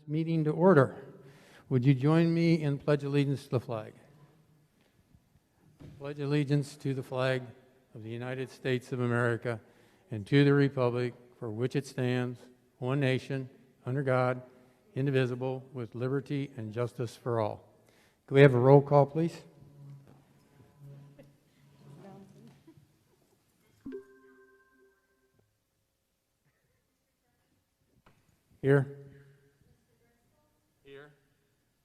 meeting to order. Would you join me in pledge allegiance to the flag? Pledge allegiance to the flag of the United States of America and to the republic for which it stands, one nation, under God, indivisible, with liberty and justice for all. Can we have a roll call, please? Here. Here.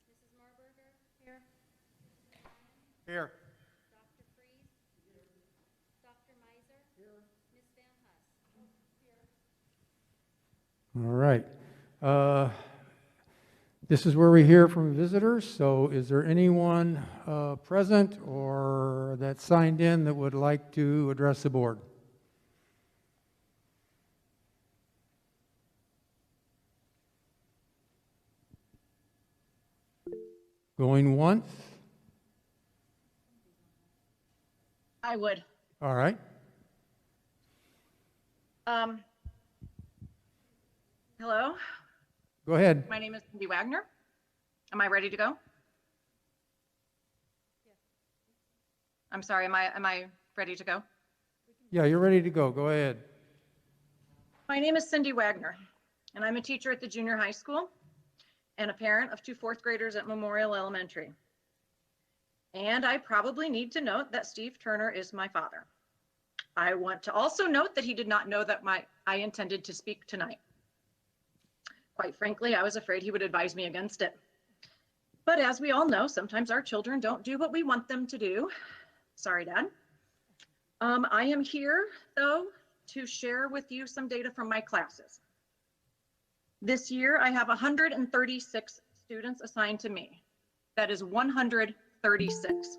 Mrs. Marburger? Here. Here. Dr. Freeze? Here. Dr. Miser? Here. Ms. Van Huss? Here. All right. This is where we hear from visitors, so is there anyone present or that signed in that would like to address the board? Going once? I would. All right. Hello, Go ahead. my name is Cindy Wagner. Am I ready to go? I'm sorry, am I ready to go? Yeah, you're ready to go. Go ahead. My name is Cindy Wagner, and I'm a teacher at the junior high school and a parent of two fourth graders at Memorial Elementary. And I probably need to note that Steve Turner is my father. I want to also note that he did not know that I intended to speak tonight. Quite frankly, I was afraid he would advise me against it. But as we all know, sometimes our children don't do what we want them to do. Sorry, Dad. I am here, though, to share with you some data from my classes. This year, I have 136 students assigned to me. That is 136.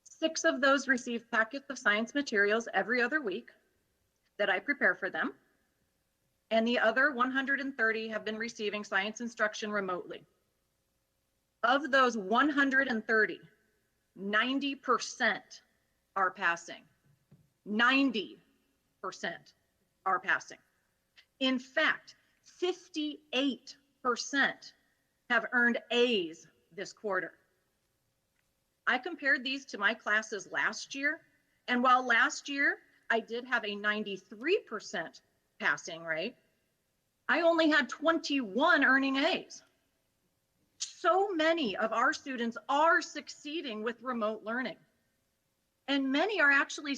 6 of those receive packets of science materials every other week that I prepare for them. And the other 130 have been receiving science instruction remotely. Of those 130, 90% are passing. 90% are passing. In fact, 58% have earned A's this quarter. I compared these to my classes last year, and while last year I did have a 93% passing rate, I only had 21 earning A's. So many of our students are succeeding with remote learning, and many are actually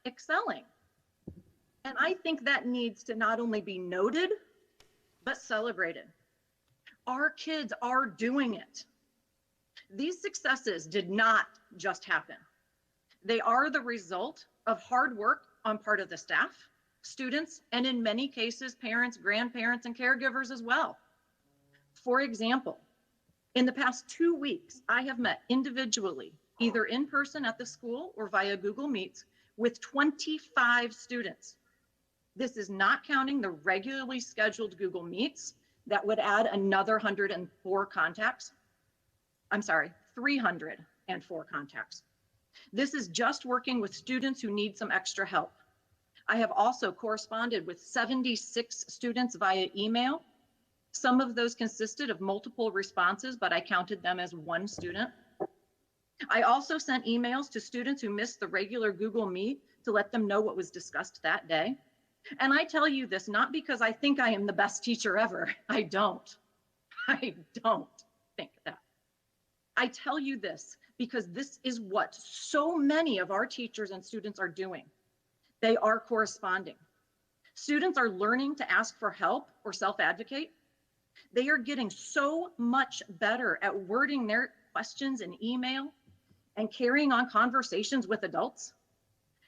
excelling. And I think that needs to not only be noted, but celebrated. Our kids are doing it. These successes did not just happen. They are the result of hard work on part of the staff, students, and in many cases, parents, grandparents, and caregivers as well. For example, in the past 2 weeks, I have met individually, either in person at the school or via Google Meets, with 25 students. This is not counting the regularly scheduled Google Meets that would add another 104 contacts. I'm sorry, 304 contacts. This is just working with students who need some extra help. I have also corresponded with 76 students via email. Some of those consisted of multiple responses, but I counted them as one student. I also sent emails to students who missed the regular Google Meet to let them know what was discussed that day. And I tell you this not because I think I am the best teacher ever. I don't think that. I tell you this because this is what so many of our teachers and students are doing. They are corresponding. Students are learning to ask for help or self-advocate. They are getting so much better at wording their questions in email and carrying on conversations with adults.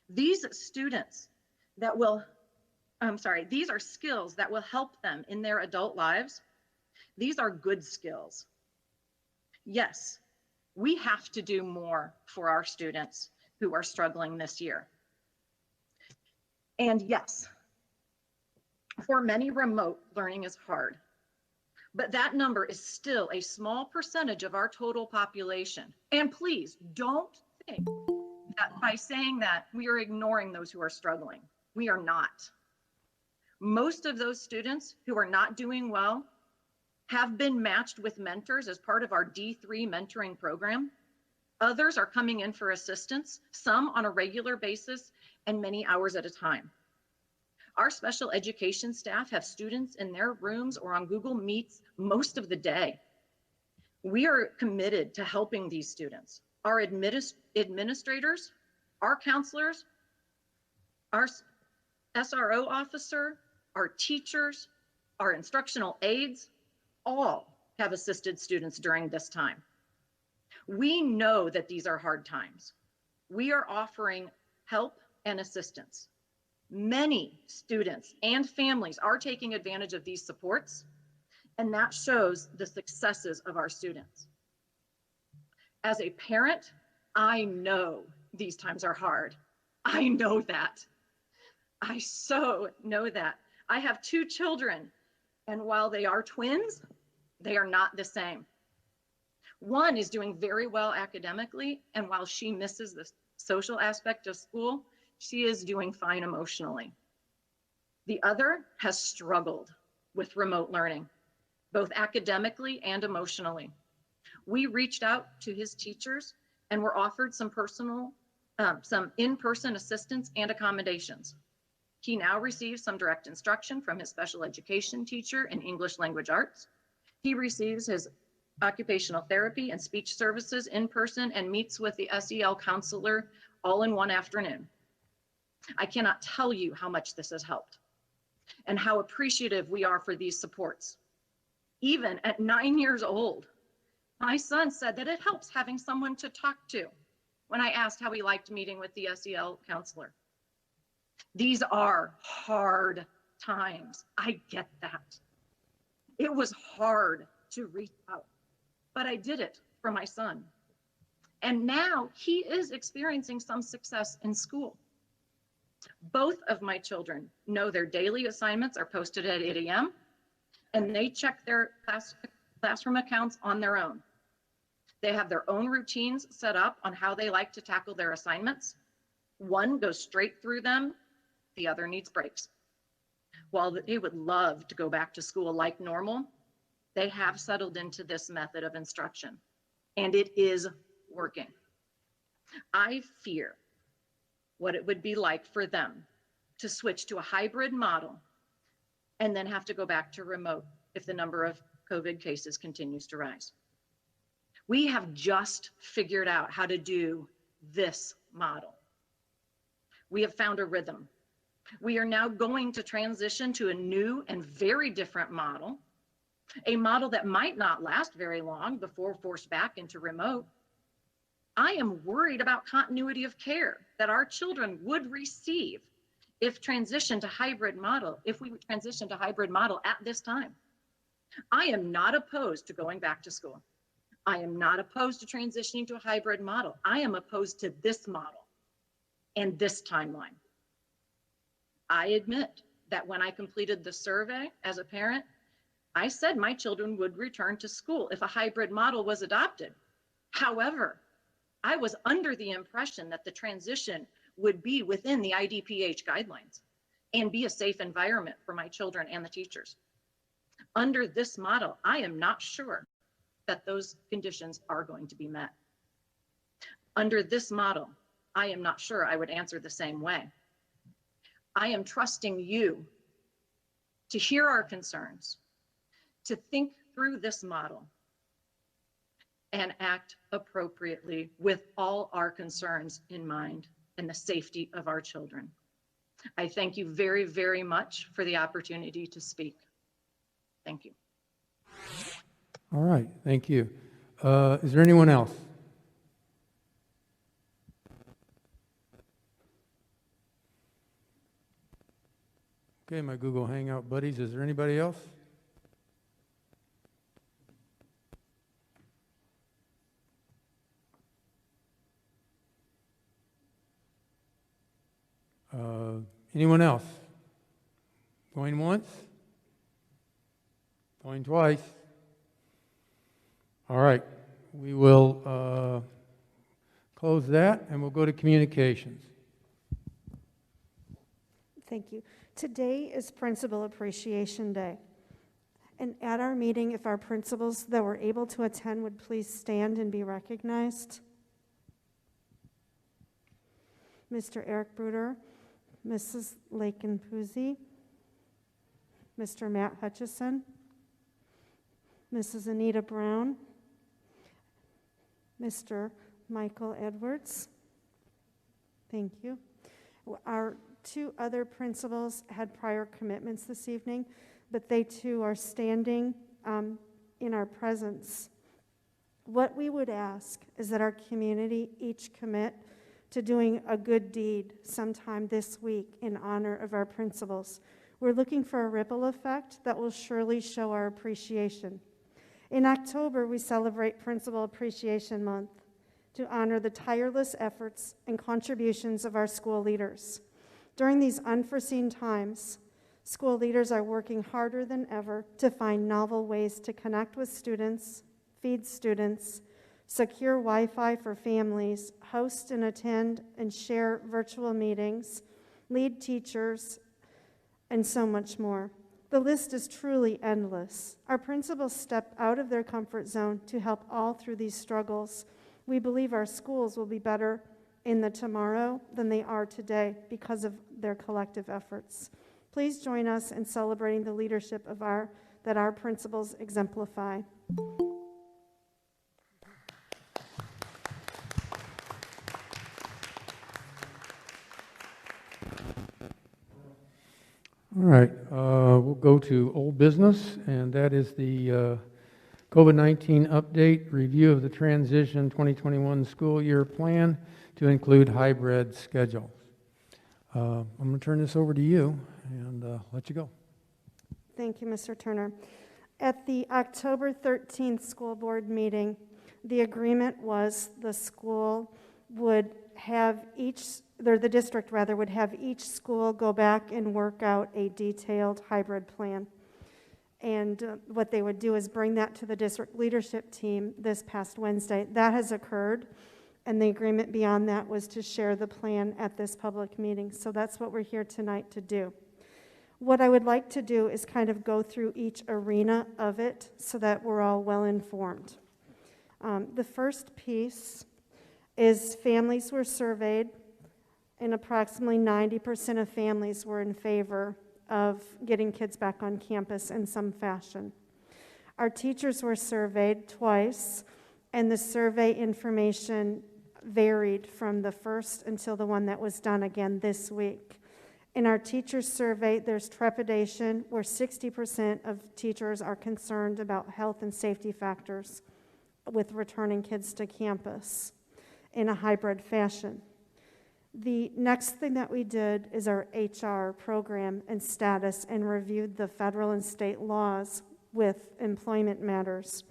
These skills that will help them in their adult lives. These are good skills. Yes, we have to do more for our students who are struggling this year. And yes, for many, remote learning is hard, but that number is still a small percentage of our total population. And please don't think that by saying that we are ignoring those who are struggling. We are not. Most of those students who are not doing well have been matched with mentors as part of our D3 mentoring program. Others are coming in for assistance, some on a regular basis and many hours at a time. Our special education staff have students in their rooms or on Google Meets most of the day. We are committed to helping these students. Our administrators, our counselors, our SRO officer, our teachers, our instructional aides, all have assisted students during this time. We know that these are hard times. We are offering help and assistance. Many students and families are taking advantage of these supports, and that shows the successes of our students. As a parent, I know these times are hard. I know that. I so know that. I have 2 children, and while they are twins, they are not the same. One is doing very well academically, and while she misses the social aspect of school, she is doing fine emotionally. The other has struggled with remote learning, both academically and emotionally. We reached out to his teachers and were offered some in-person assistance and accommodations. He now receives some direct instruction from his special education teacher in English language arts. He receives his occupational therapy and speech services in person and meets with the SEL counselor all in one afternoon. I cannot tell you how much this has helped and how appreciative we are for these supports. Even at 9 years old, my son said that it helps having someone to talk to when I asked how he liked meeting with the SEL counselor. These are hard times. I get that. It was hard to reach out, but I did it for my son. And now he is experiencing some success in school. Both of my children know their daily assignments are posted at 8 a.m. and they check their classroom accounts on their own. They have their own routines set up on how they like to tackle their assignments. One goes straight through them, the other needs breaks. While they would love to go back to school like normal, they have settled into this method of instruction, and it is working. I fear what it would be like for them to switch to a hybrid model and then have to go back to remote if the number of COVID cases continues to rise. We have just figured out how to do this model. We have found a rhythm. We are now going to transition to a new and very different model, a model that might not last very long before forced back into remote. I am worried about continuity of care that our children would receive if we transition to hybrid model at this time. I am not opposed to going back to school. I am not opposed to transitioning to a hybrid model. I am opposed to this model and this timeline. I admit that when I completed the survey as a parent, I said my children would return to school if a hybrid model was adopted. However, I was under the impression that the transition would be within the IDPH guidelines and be a safe environment for my children and the teachers. Under this model, I am not sure that those conditions are going to be met. Under this model, I am not sure I would answer the same way. I am trusting you to hear our concerns, to think through this model, and act appropriately with all our concerns in mind and the safety of our children. I thank you very, very much for the opportunity to speak. Thank you. All right, thank you. Is there anyone else? Okay, my Google Hangout buddies, is there anybody else? Anyone else? Going once? Going twice? All right, we will close that and we'll go to communications. Thank you. Today is Principal Appreciation Day. And at our meeting, if our principals that were able to attend would please stand and be recognized. Mr. Eric Bruder, Mrs. Lakin Puzzi, Mr. Matt Hutchison, Mrs. Anita Brown, Mr. Michael Edwards. Thank you. Our two other principals had prior commitments this evening, but they too are standing in our presence. What we would ask is that our community each commit to doing a good deed sometime this week in honor of our principals. We're looking for a ripple effect that will surely show our appreciation. In October, we celebrate Principal Appreciation Month to honor the tireless efforts and contributions of our school leaders. During these unforeseen times, school leaders are working harder than ever to find novel ways to connect with students, feed students, secure Wi-Fi for families, host and attend and share virtual meetings, lead teachers, and so much more. The list is truly endless. Our principals step out of their comfort zone to help all through these struggles. We believe our schools will be better in the tomorrow than they are today because of their collective efforts. Please join us in celebrating the leadership of that our principals exemplify. All right, we'll go to old business, and that is the COVID-19 update, review of the transition 2021 school year plan to include hybrid schedule. I'm going to turn this over to you and let you go. Thank you, Mr. Turner. At the October 13th school board meeting, the agreement was the school would have the district would have each school go back and work out a detailed hybrid plan. And what they would do is bring that to the district leadership team this past Wednesday. That has occurred, and the agreement beyond that was to share the plan at this public meeting. So that's what we're here tonight to do. What I would like to do is kind of go through each arena of it so that we're all well informed. The first piece is families were surveyed, and approximately 90% of families were in favor of getting kids back on campus in some fashion. Our teachers were surveyed twice, and the survey information varied from the first until the one that was done again this week. In our teachers survey, there's trepidation where 60% of teachers are concerned about health and safety factors with returning kids to campus in a hybrid fashion. The next thing that we did is our HR program and status and reviewed the federal and state laws with employment matters.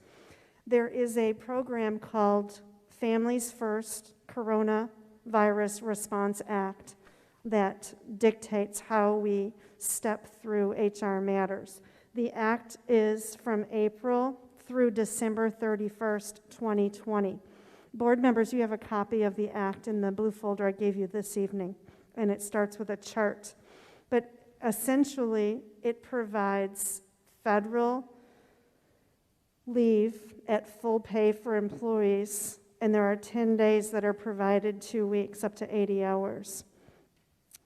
There is a program called Families First Coronavirus Response Act that dictates how we step through HR matters. The act is from April through December 31st, 2020. Board members, you have a copy of the act in the blue folder I gave you this evening, and it starts with a chart. But essentially, it provides federal leave at full pay for employees, and there are 10 days that are provided, 2 weeks, up to 80 hours.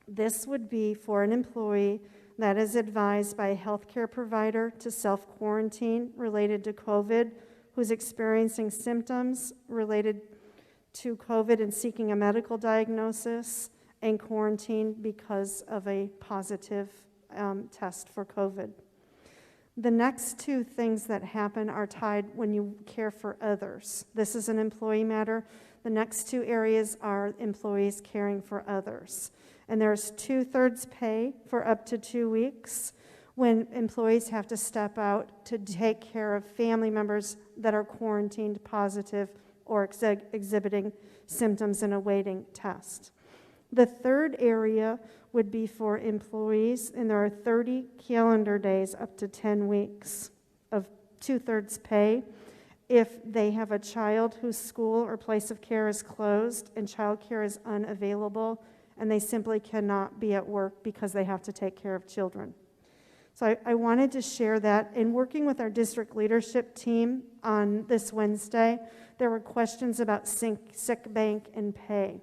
This would be for an employee that is advised by a healthcare provider to self-quarantine related to COVID, who's experiencing symptoms related to COVID and seeking a medical diagnosis, and quarantine because of a positive test for COVID. The next two things that happen are tied when you care for others. This is an employee matter. The next two areas are employees caring for others. And there's 2/3 pay for up to 2 weeks when employees have to step out to take care of family members that are quarantined positive or exhibiting symptoms and awaiting test. The third area would be for employees, and there are 30 calendar days up to 10 weeks of 2/3 pay if they have a child whose school or place of care is closed and child care is unavailable and they simply cannot be at work because they have to take care of children. So I wanted to share that. In working with our district leadership team on this Wednesday, there were questions about sick bank and pay.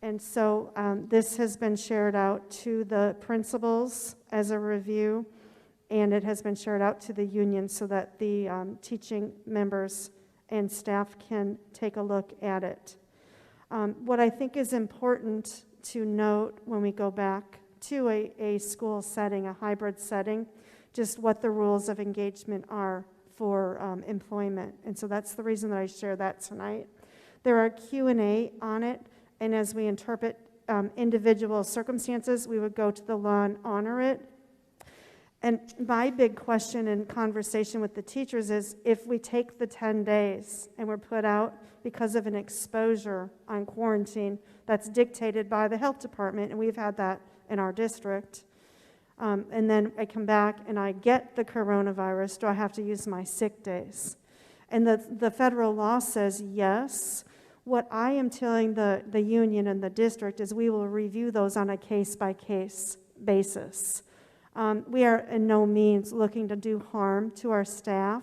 And so this has been shared out to the principals as a review, and it has been shared out to the union so that the teaching members and staff can take a look at it. What I think is important to note when we go back to a school setting, a hybrid setting, just what the rules of engagement are for employment. And so that's the reason that I share that tonight. There are Q&A on it, and as we interpret individual circumstances, we would go to the law and honor it. And my big question and conversation with the teachers is, if we take the 10 days and we're put out because of an exposure on quarantine that's dictated by the health department, and we've had that in our district, and then I come back and I get the coronavirus, do I have to use my sick days? And the federal law says yes. What I am telling the union and the district is we will review those on a case-by-case basis. We are in no means looking to do harm to our staff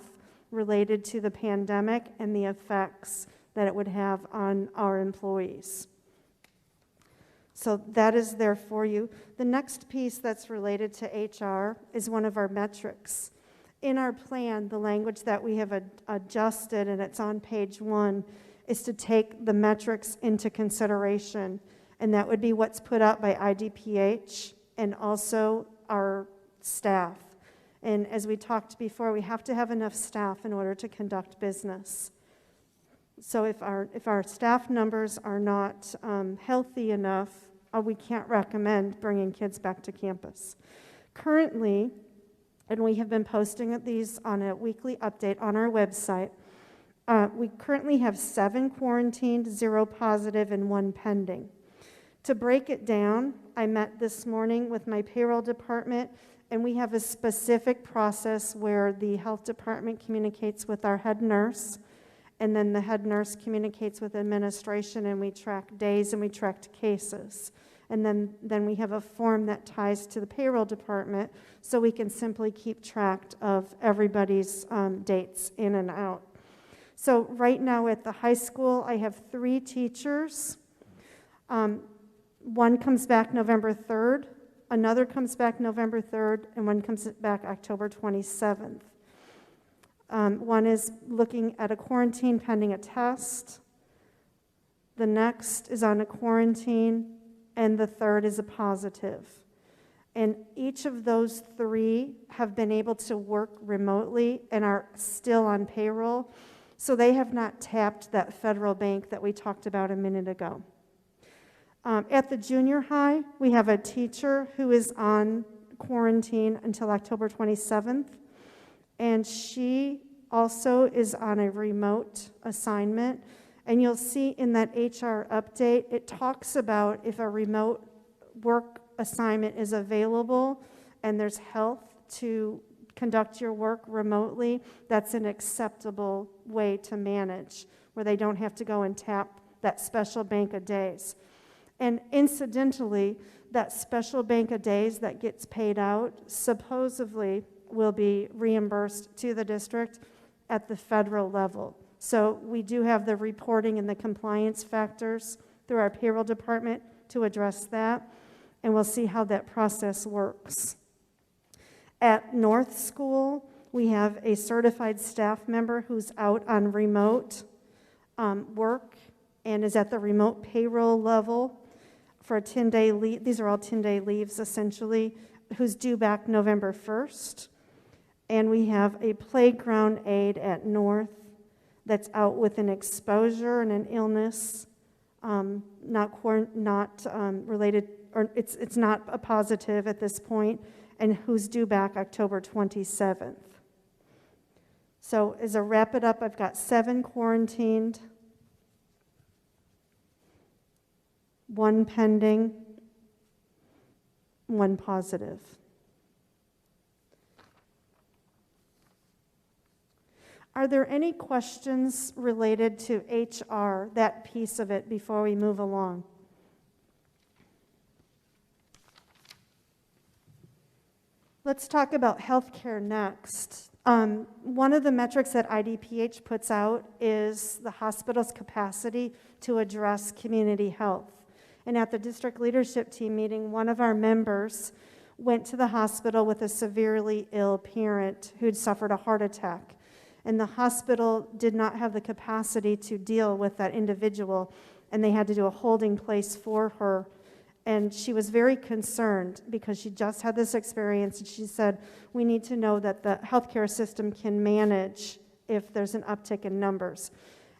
related to the pandemic and the effects that it would have on our employees. So that is there for you. The next piece that's related to HR is one of our metrics. In our plan, the language that we have adjusted, and it's on page 1, is to take the metrics into consideration. And that would be what's put out by IDPH and also our staff. And as we talked before, we have to have enough staff in order to conduct business. So if our staff numbers are not healthy enough, we can't recommend bringing kids back to campus. Currently, and we have been posting these on a weekly update on our website, we currently have 7 quarantined, 0 positive, and 1 pending. To break it down, I met this morning with my payroll department, and we have a specific process where the health department communicates with our head nurse, and then the head nurse communicates with administration, and we track days and we track cases. And then we have a form that ties to the payroll department so we can simply keep track of everybody's dates in and out. So right now at the high school, I have 3 teachers. One comes back November 3rd, another comes back November 3rd, and one comes back October 27th. One is looking at a quarantine pending a test. The next is on a quarantine, and the third is a positive. And each of those 3 have been able to work remotely and are still on payroll, so they have not tapped that federal bank that we talked about a minute ago. At the junior high, we have a teacher who is on quarantine until October 27th, and she also is on a remote assignment. And you'll see in that HR update, it talks about if a remote work assignment is available and there's health to conduct your work remotely, that's an acceptable way to manage, where they don't have to go and tap that special bank of days. And incidentally, that special bank of days that gets paid out supposedly will be reimbursed to the district at the federal level. So we do have the reporting and the compliance factors through our payroll department to address that, and we'll see how that process works. At North School, we have a certified staff member who's out on remote work and is at the remote payroll level for a 10-day leave. These are all 10-day leaves, essentially, who's due back November 1st. And we have a playground aide at North that's out with an exposure and an illness, not related, or it's not a positive at this point, and who's due back October 27th. So as a wrap it up, I've got 7 quarantined, 1 pending, 1 positive. Are there any questions related to HR, that piece of it, before we move along? Let's talk about healthcare next. One of the metrics that IDPH puts out is the hospital's capacity to address community health. And at the district leadership team meeting, one of our members went to the hospital with a severely ill parent who'd suffered a heart attack. And the hospital did not have the capacity to deal with that individual, and they had to do a holding place for her. And she was very concerned because she just had this experience, and she said, we need to know that the healthcare system can manage if there's an uptick in numbers.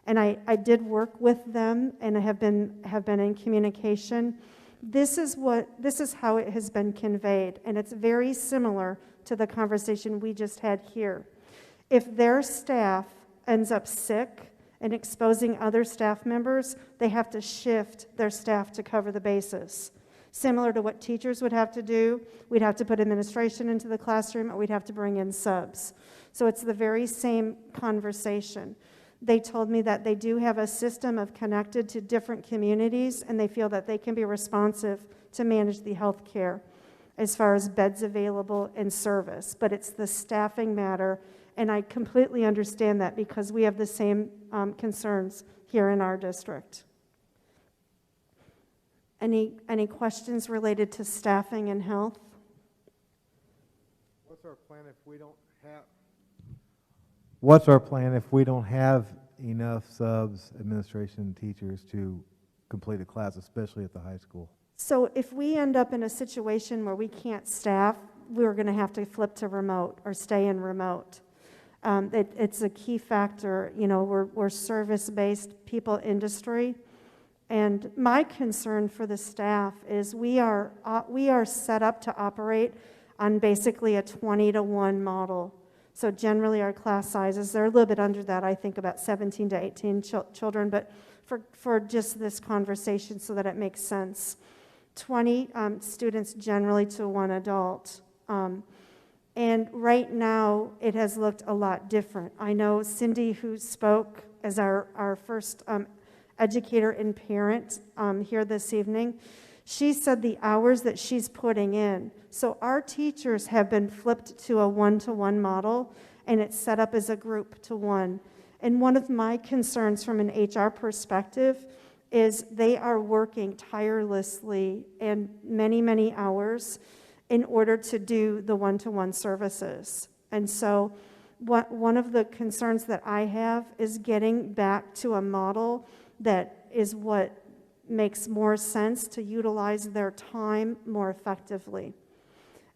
And I did work with them, and I have been in communication. This is how it has been conveyed, and it's very similar to the conversation we just had here. If their staff ends up sick and exposing other staff members, they have to shift their staff to cover the bases. Similar to what teachers would have to do, we'd have to put administration into the classroom, or we'd have to bring in subs. So it's the very same conversation. They told me that they do have a system of connected to different communities, and they feel that they can be responsive to manage the health care as far as beds available and service. But it's the staffing matter, and I completely understand that because we have the same concerns here in our district. Any questions related to staffing and health? What's our plan if we don't have enough subs, administration, and teachers to complete a class, especially at the high school? So if we end up in a situation where we can't staff, we're going to have to flip to remote or stay in remote. It's a key factor. You know, we're service-based people industry. And my concern for the staff is we are set up to operate on basically a 20-to-1 model. So generally our class sizes, they're a little bit under that, I think about 17 to 18 children, but for just this conversation so that it makes sense. 20 students generally to one adult. And right now it has looked a lot different. I know Cindy, who spoke as our first educator and parent here this evening, she said the hours that she's putting in. So our teachers have been flipped to a one-to-one model, and it's set up as a group to one. And one of my concerns from an HR perspective is they are working tirelessly and many, many hours in order to do the one-to-one services. And so one of the concerns that I have is getting back to a model that is what makes more sense to utilize their time more effectively.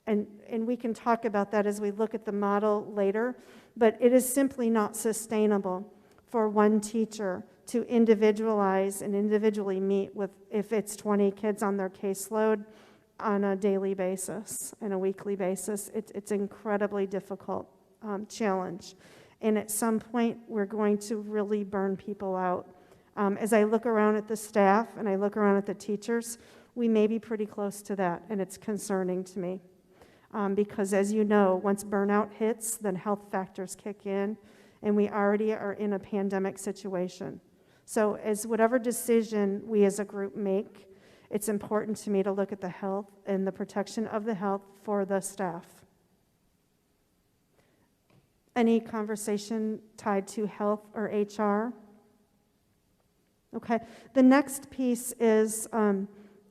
And we can talk about that as we look at the model later, but it is simply not sustainable for one teacher to individualize and individually meet with, if it's 20 kids on their caseload on a daily basis and a weekly basis. It's an incredibly difficult challenge. And at some point, we're going to really burn people out. As I look around at the staff and I look around at the teachers, we may be pretty close to that, and it's concerning to me. Because as you know, once burnout hits, then health factors kick in, and we already are in a pandemic situation. So as whatever decision we as a group make, it's important to me to look at the health and the protection of the health for the staff. Any conversation tied to health or HR? Okay, the next piece is,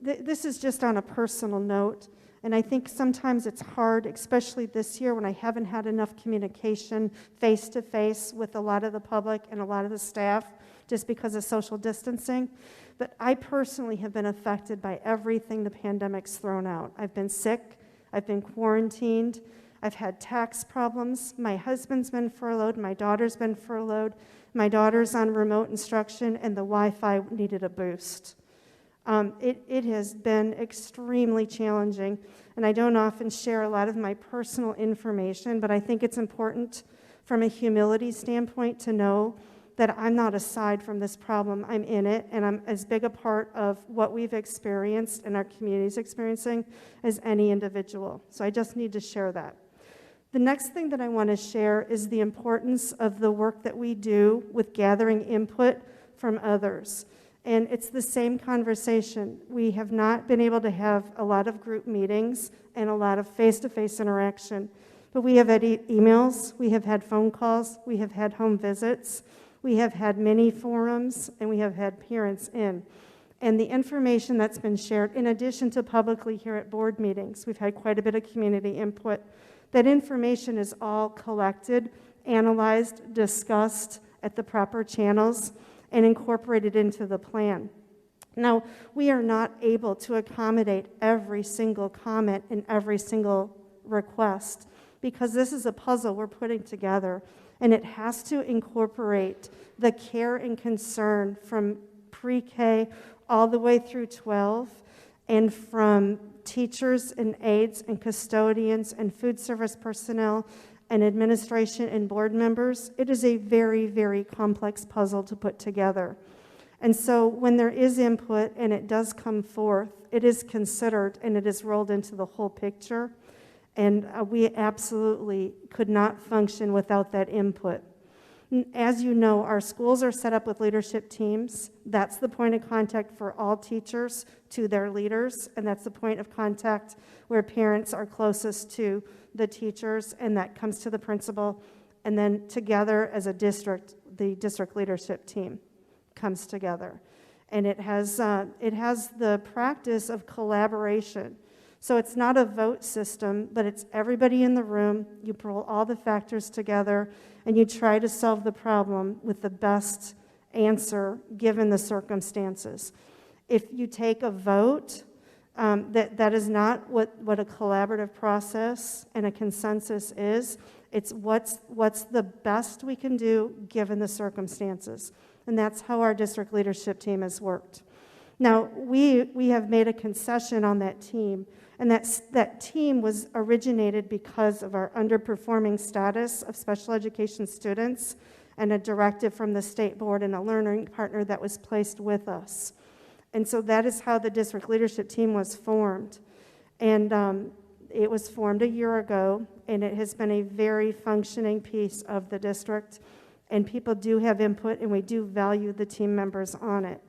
this is just on a personal note, and I think sometimes it's hard, especially this year when I haven't had enough communication face-to-face with a lot of the public and a lot of the staff just because of social distancing. But I personally have been affected by everything the pandemic's thrown out. I've been sick, I've been quarantined, I've had tax problems, my husband's been furloughed, my daughter's been furloughed, my daughter's on remote instruction, and the Wi-Fi needed a boost. It has been extremely challenging, and I don't often share a lot of my personal information, but I think it's important from a humility standpoint to know that I'm not aside from this problem. I'm in it, and I'm as big a part of what we've experienced and our community's experiencing as any individual. So I just need to share that. The next thing that I want to share is the importance of the work that we do with gathering input from others. And it's the same conversation. We have not been able to have a lot of group meetings and a lot of face-to-face interaction. But we have had emails, we have had phone calls, we have had home visits, we have had mini forums, and we have had parents in. And the information that's been shared, in addition to publicly here at board meetings, we've had quite a bit of community input. That information is all collected, analyzed, discussed at the proper channels, and incorporated into the plan. Now, we are not able to accommodate every single comment and every single request because this is a puzzle we're putting together, and it has to incorporate the care and concern from pre-K all the way through 12, and from teachers and aides and custodians and food service personnel and administration and board members. It is a very, very complex puzzle to put together. And so when there is input and it does come forth, it is considered and it is rolled into the whole picture. And we absolutely could not function without that input. As you know, our schools are set up with leadership teams. That's the point of contact for all teachers to their leaders, and that's the point of contact where parents are closest to the teachers, and that comes to the principal. And then together as a district, the district leadership team comes together. And it has the practice of collaboration. So it's not a vote system, but it's everybody in the room. You pull all the factors together, and you try to solve the problem with the best answer given the circumstances. If you take a vote, that is not what a collaborative process and a consensus is. It's what's the best we can do given the circumstances. And that's how our district leadership team has worked. Now, we have made a concession on that team, and that team was originated because of our underperforming status of special education students and a directive from the state board and a learning partner that was placed with us. And so that is how the district leadership team was formed. And it was formed a year ago, and it has been a very functioning piece of the district. And people do have input, and we do value the team members on it.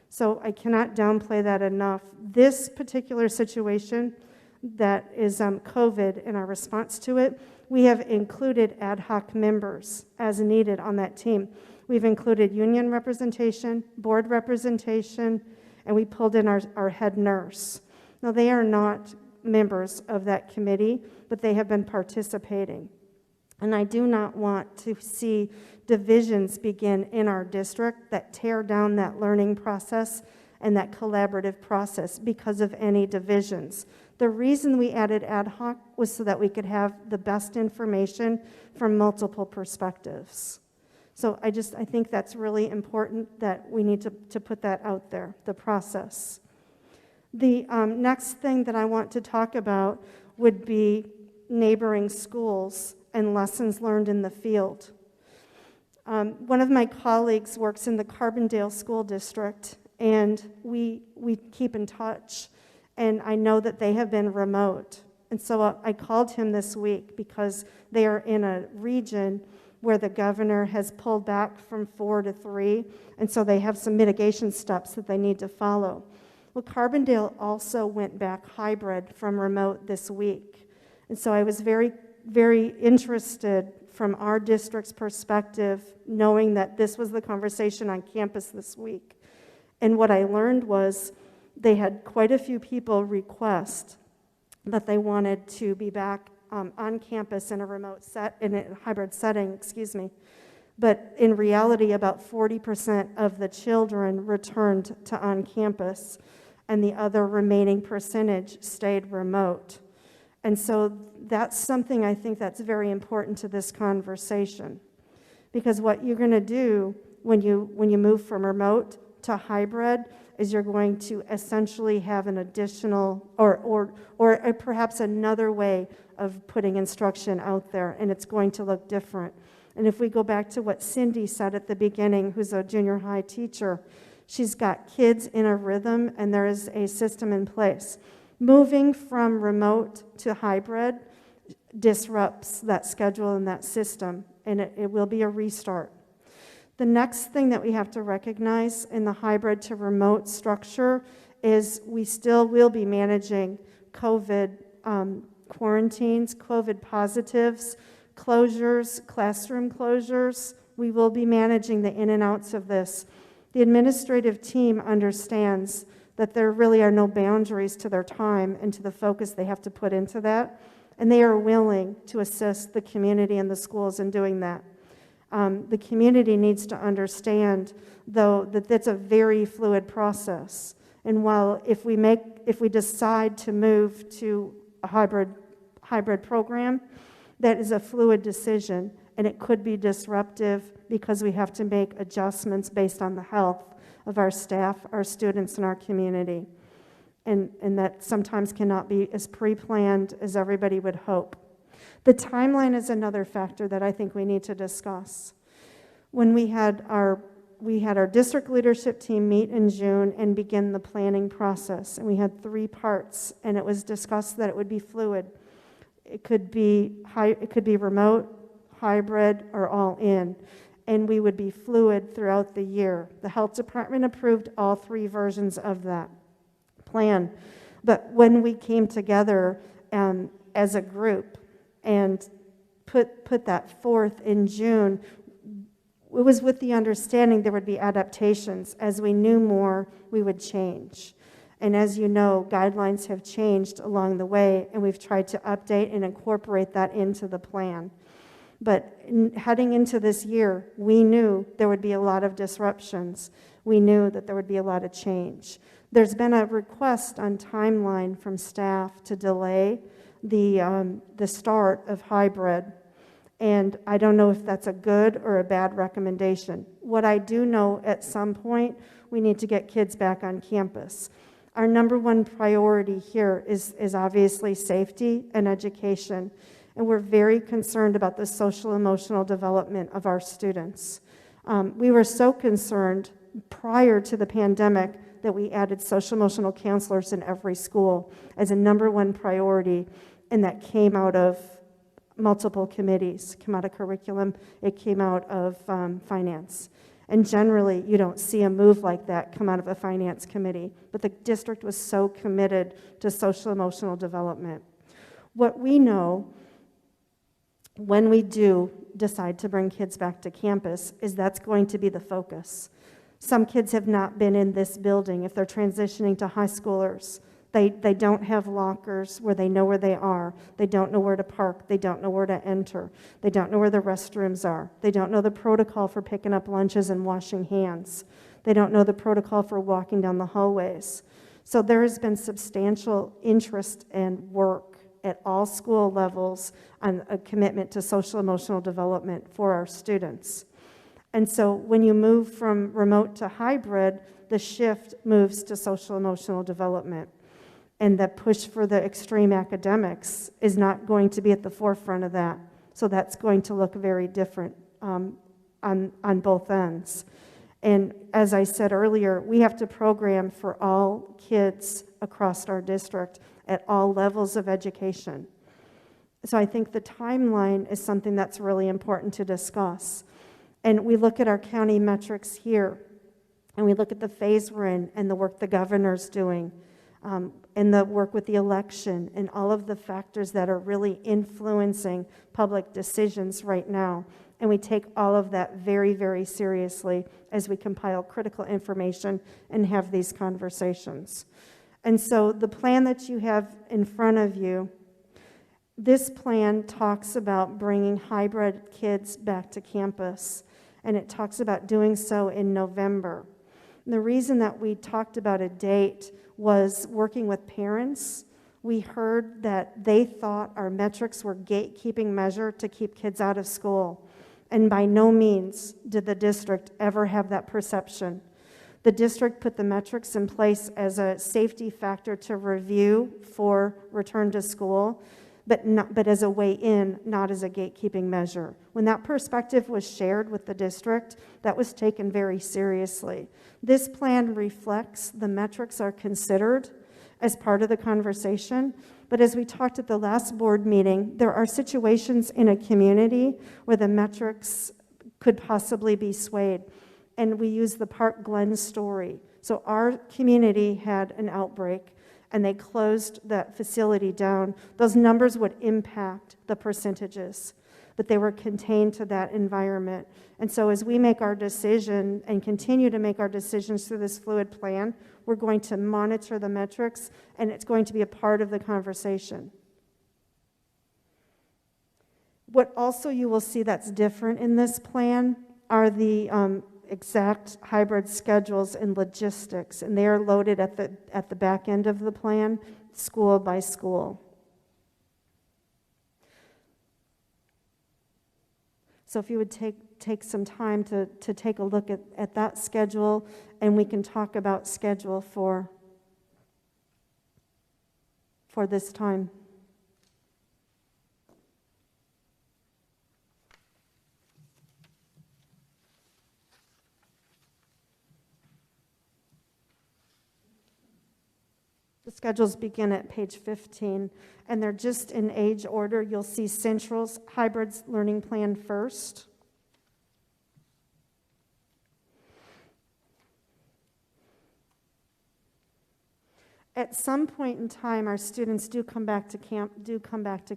So I cannot downplay that enough. This particular situation that is COVID and our response to it, we have included ad hoc members as needed on that team. We've included union representation, board representation, and we pulled in our head nurse. Now, they are not members of that committee, but they have been participating. And I do not want to see divisions begin in our district that tear down that learning process and that collaborative process because of any divisions. The reason we added ad hoc was so that we could have the best information from multiple perspectives. So I think that's really important that we need to put that out there, the process. The next thing that I want to talk about would be neighboring schools and lessons learned in the field. One of my colleagues works in the Carbondale School District, and we keep in touch, and I know that they have been remote. And so I called him this week because they are in a region where the governor has pulled back from 4 to 3, and so they have some mitigation steps that they need to follow. Well, Carbondale also went back hybrid from remote this week. And so I was very, very interested from our district's perspective, knowing that this was the conversation on campus this week. And what I learned was they had quite a few people request that they wanted to be back on campus in a hybrid setting, But in reality, about 40% of the children returned to on campus, and the other remaining percentage stayed remote. And so that's something I think that's very important to this conversation. Because what you're going to do when you move from remote to hybrid is you're going to essentially have an additional or perhaps another way of putting instruction out there, and it's going to look different. And if we go back to what Cindy said at the beginning, who's a junior high teacher, she's got kids in a rhythm, and there is a system in place. Moving from remote to hybrid disrupts that schedule and that system, and it will be a restart. The next thing that we have to recognize in the hybrid to remote structure is we still will be managing COVID quarantines, COVID positives, closures, classroom closures. We will be managing the in and outs of this. The administrative team understands that there really are no boundaries to their time and to the focus they have to put into that, and they are willing to assist the community and the schools in doing that. The community needs to understand, though, that that's a very fluid process. And while if we decide to move to a hybrid program, that is a fluid decision, and it could be disruptive because we have to make adjustments based on the health of our staff, our students, and our community. And that sometimes cannot be as pre-planned as everybody would hope. The timeline is another factor that I think we need to discuss. When we had our district leadership team meet in June and begin the planning process, and we had 3 parts, and it was discussed that it would be fluid. It could be remote, hybrid, or all in, and we would be fluid throughout the year. The health department approved all 3 versions of that plan, but when we came together as a group and put that forth in June, it was with the understanding there would be adaptations. As we knew more, we would change. And as you know, guidelines have changed along the way, and we've tried to update and incorporate that into the plan. But heading into this year, we knew there would be a lot of disruptions. We knew that there would be a lot of change. There's been a request on timeline from staff to delay the start of hybrid. And I don't know if that's a good or a bad recommendation. What I do know, at some point, we need to get kids back on campus. Our number one priority here is obviously safety and education. And we're very concerned about the social emotional development of our students. We were so concerned prior to the pandemic that we added social emotional counselors in every school as a number one priority, and that came out of multiple committees, came out of curriculum, it came out of finance. And generally, you don't see a move like that come out of a finance committee, but the district was so committed to social emotional development. What we know when we do decide to bring kids back to campus is that's going to be the focus. Some kids have not been in this building. If they're transitioning to high schoolers, they don't have lockers where they know where they are. They don't know where to park. They don't know where to enter. They don't know where the restrooms are. They don't know the protocol for picking up lunches and washing hands. They don't know the protocol for walking down the hallways. So there has been substantial interest and work at all school levels on a commitment to social emotional development for our students. And so when you move from remote to hybrid, the shift moves to social emotional development. And the push for the extreme academics is not going to be at the forefront of that. So that's going to look very different on both ends. And as I said earlier, we have to program for all kids across our district at all levels of education. So I think the timeline is something that's really important to discuss. And we look at our county metrics here, and we look at the phase we're in and the work the governor's doing, and the work with the election and all of the factors that are really influencing public decisions right now. And we take all of that very, very seriously as we compile critical information and have these conversations. And so the plan that you have in front of you, this plan talks about bringing hybrid kids back to campus, and it talks about doing so in November. And the reason that we talked about a date was working with parents. We heard that they thought our metrics were gatekeeping measure to keep kids out of school. And by no means did the district ever have that perception. The district put the metrics in place as a safety factor to review for return to school, but as a way in, not as a gatekeeping measure. When that perspective was shared with the district, that was taken very seriously. This plan reflects the metrics are considered as part of the conversation, but as we talked at the last board meeting, there are situations in a community where the metrics could possibly be swayed. And we use the Park Glen story. So our community had an outbreak, and they closed that facility down. Those numbers would impact the percentages, but they were contained to that environment. And so as we make our decision and continue to make our decisions through this fluid plan, we're going to monitor the metrics, and it's going to be a part of the conversation. What also you will see that's different in this plan are the exact hybrid schedules and logistics, and they are loaded at the back end of the plan, school by school. So if you would take some time to take a look at that schedule, and we can talk about schedule for this time. The schedules begin at page 15, and they're just in age order. You'll see Central's hybrid learning plan first. At some point in time, our students do come back to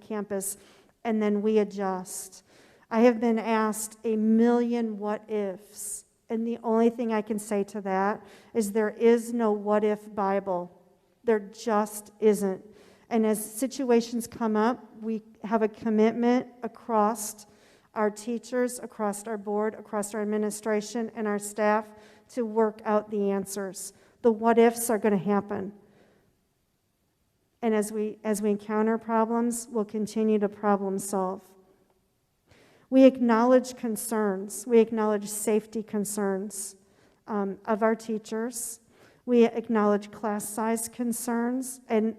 campus, and then we adjust. I have been asked a million what ifs, and the only thing I can say to that is there is no what if Bible. There just isn't. And as situations come up, we have a commitment across our teachers, across our board, across our administration, and our staff to work out the answers. The what ifs are going to happen. And as we encounter problems, we'll continue to problem solve. We acknowledge concerns. We acknowledge safety concerns of our teachers. We acknowledge class size concerns, and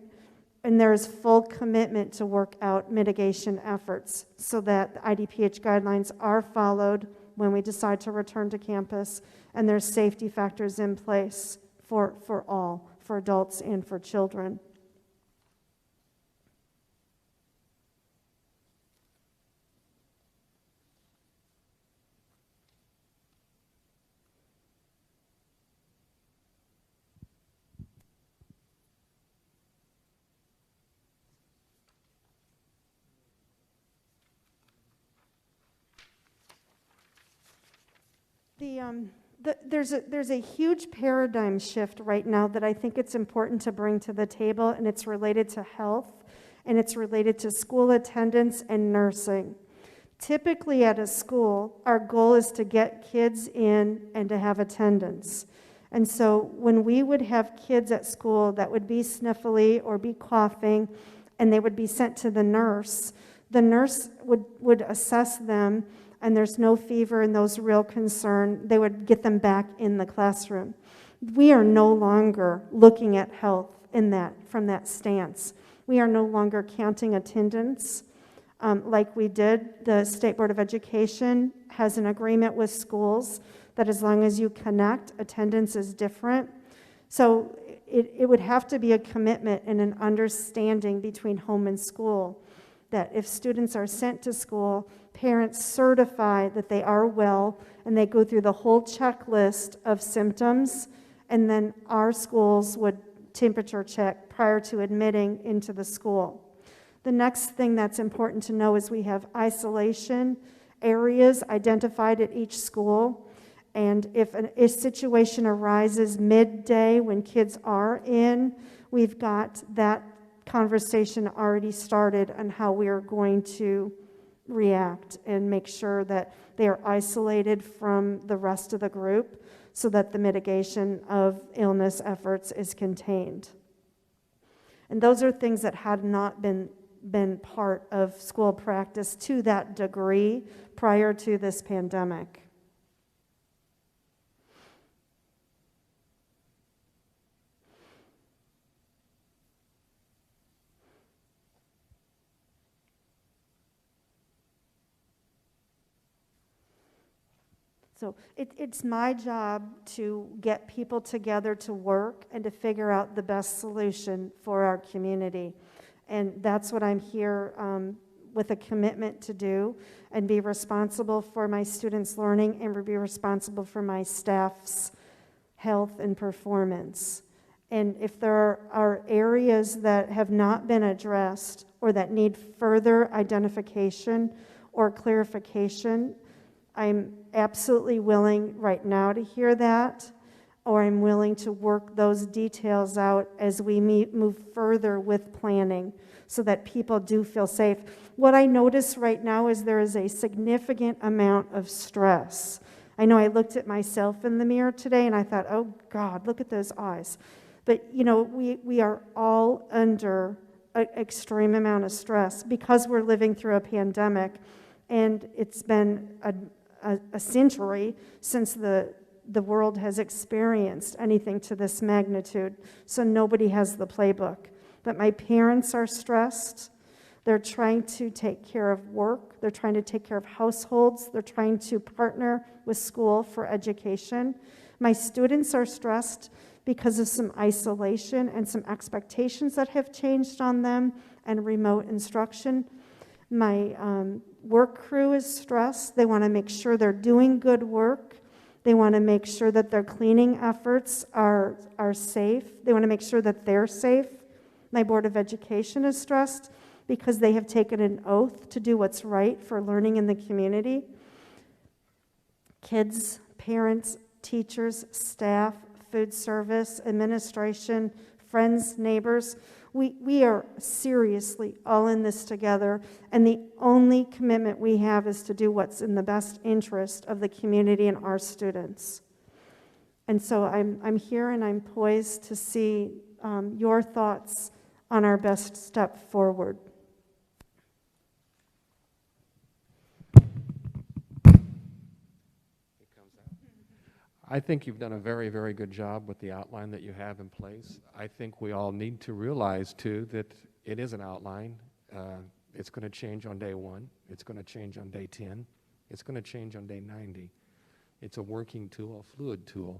there is full commitment to work out mitigation efforts so that the IDPH guidelines are followed when we decide to return to campus, and there's safety factors in place for all, for adults and for children. There's a huge paradigm shift right now that I think it's important to bring to the table, and it's related to health, and it's related to school attendance and nursing. Typically at a school, our goal is to get kids in and to have attendance. And so when we would have kids at school that would be sniffly or be coughing, and they would be sent to the nurse would assess them, and there's no fever and those real concern, they would get them back in the classroom. We are no longer looking at health from that stance. We are no longer counting attendance like we did. The State Board of Education has an agreement with schools that as long as you connect, attendance is different. So it would have to be a commitment and an understanding between home and school that if students are sent to school, parents certify that they are well, and they go through the whole checklist of symptoms, and then our schools would temperature check prior to admitting into the school. The next thing that's important to know is we have isolation areas identified at each school, and if a situation arises midday when kids are in, we've got that conversation already started on how we are going to react and make sure that they are isolated from the rest of the group so that the mitigation of illness efforts is contained. And those are things that had not been part of school practice to that degree prior to this pandemic. So it's my job to get people together to work and to figure out the best solution for our community. And that's what I'm here with a commitment to do and be responsible for my students' learning and be responsible for my staff's health and performance. And if there are areas that have not been addressed or that need further identification or clarification, I'm absolutely willing right now to hear that, or I'm willing to work those details out as we move further with planning so that people do feel safe. What I notice right now is there is a significant amount of stress. I know I looked at myself in the mirror today and I thought, oh God, look at those eyes. But you know, we are all under an extreme amount of stress because we're living through a pandemic, and it's been a century since the world has experienced anything to this magnitude, so nobody has the playbook. But my parents are stressed. They're trying to take care of work. They're trying to take care of households. They're trying to partner with school for education. My students are stressed because of some isolation and some expectations that have changed on them and remote instruction. My work crew is stressed. They want to make sure they're doing good work. They want to make sure that their cleaning efforts are safe. They want to make sure that they're safe. My Board of Education is stressed because they have taken an oath to do what's right for learning in the community. Kids, parents, teachers, staff, food service, administration, friends, neighbors, we are seriously all in this together, and the only commitment we have is to do what's in the best interest of the community and our students. And so I'm here and I'm poised to see your thoughts on our best step forward. I think you've done a very, very good job with the outline that you have in place. I think we all need to realize, too, that it is an outline. It's going to change on day 1. It's going to change on day 10. It's going to change on day 90. It's a working tool, a fluid tool.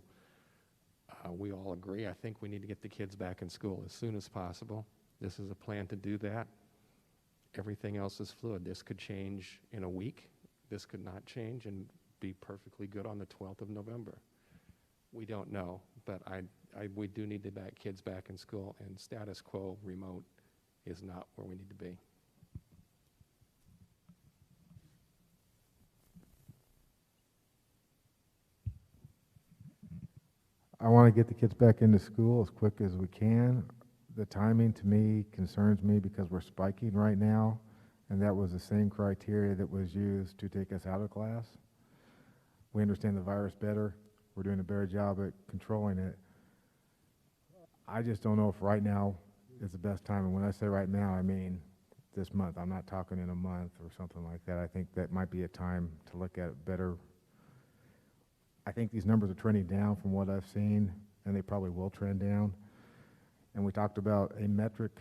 We all agree. I think we need to get the kids back in school as soon as possible. This is a plan to do that. Everything else is fluid. This could change in a week. This could not change and be perfectly good on the 12th of November. We don't know, but we do need to get kids back in school, and status quo remote is not where we need to be. I want to get the kids back into school as quick as we can. The timing, to me, concerns me because we're spiking right now, and that was the same criteria that was used to take us out of class. We understand the virus better. We're doing a better job at controlling it. I just don't know if right now is the best time. And when I say right now, I mean this month. I'm not talking in a month or something like that. I think that might be a time to look at it better. I think these numbers are trending down from what I've seen, and they probably will trend down. And we talked about a metric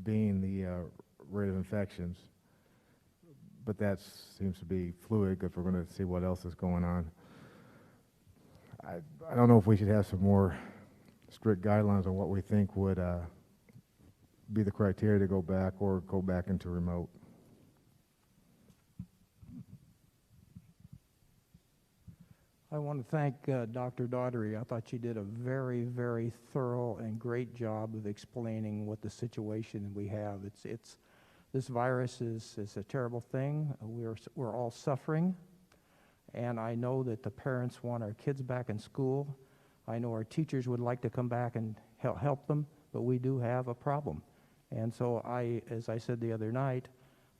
being the rate of infections, but that seems to be fluid because we're going to see what else is going on. I don't know if we should have some more strict guidelines on what we think would be the criteria to go back or go back into remote. I want to thank Dr. Daugherty. I thought she did a very, very thorough and great job of explaining what the situation we have. This virus is a terrible thing. We're all suffering, and I know that the parents want our kids back in school. I know our teachers would like to come back and help them, but we do have a problem. And so as I said the other night,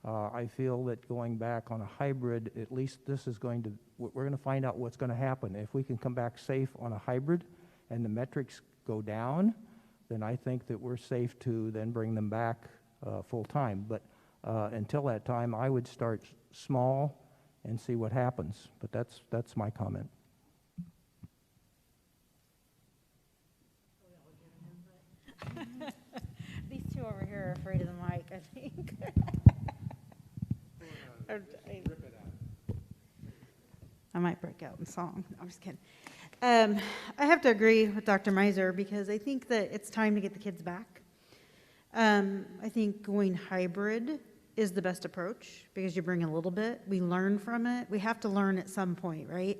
I feel that going back on a hybrid, at least we're going to find out what's going to happen. If we can come back safe on a hybrid and the metrics go down, then I think that we're safe to then bring them back full time. But until that time, I would start small and see what happens. But that's my comment. These two over here are afraid of the mic, I think. I might break out in song. I'm just kidding. I have to agree with Dr. Miser because I think that it's time to get the kids back. I think going hybrid is the best approach because you bring a little bit, we learn from it. We have to learn at some point, right?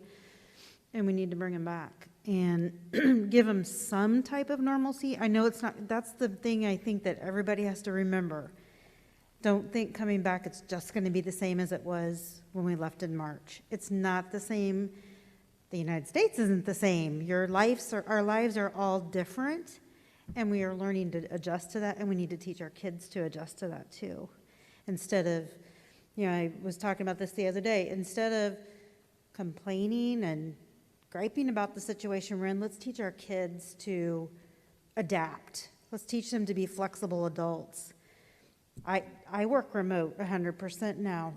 And we need to bring them back and give them some type of normalcy. I know it's not, that's the thing I think that everybody has to remember. Don't think coming back it's just going to be the same as it was when we left in March. It's not the same. The United States isn't the same. Our lives are all different, and we are learning to adjust to that, and we need to teach our kids to adjust to that too. Instead of, I was talking about this the other day, instead of complaining and griping about the situation we're in, let's teach our kids to adapt. Let's teach them to be flexible adults. I work remote 100% now.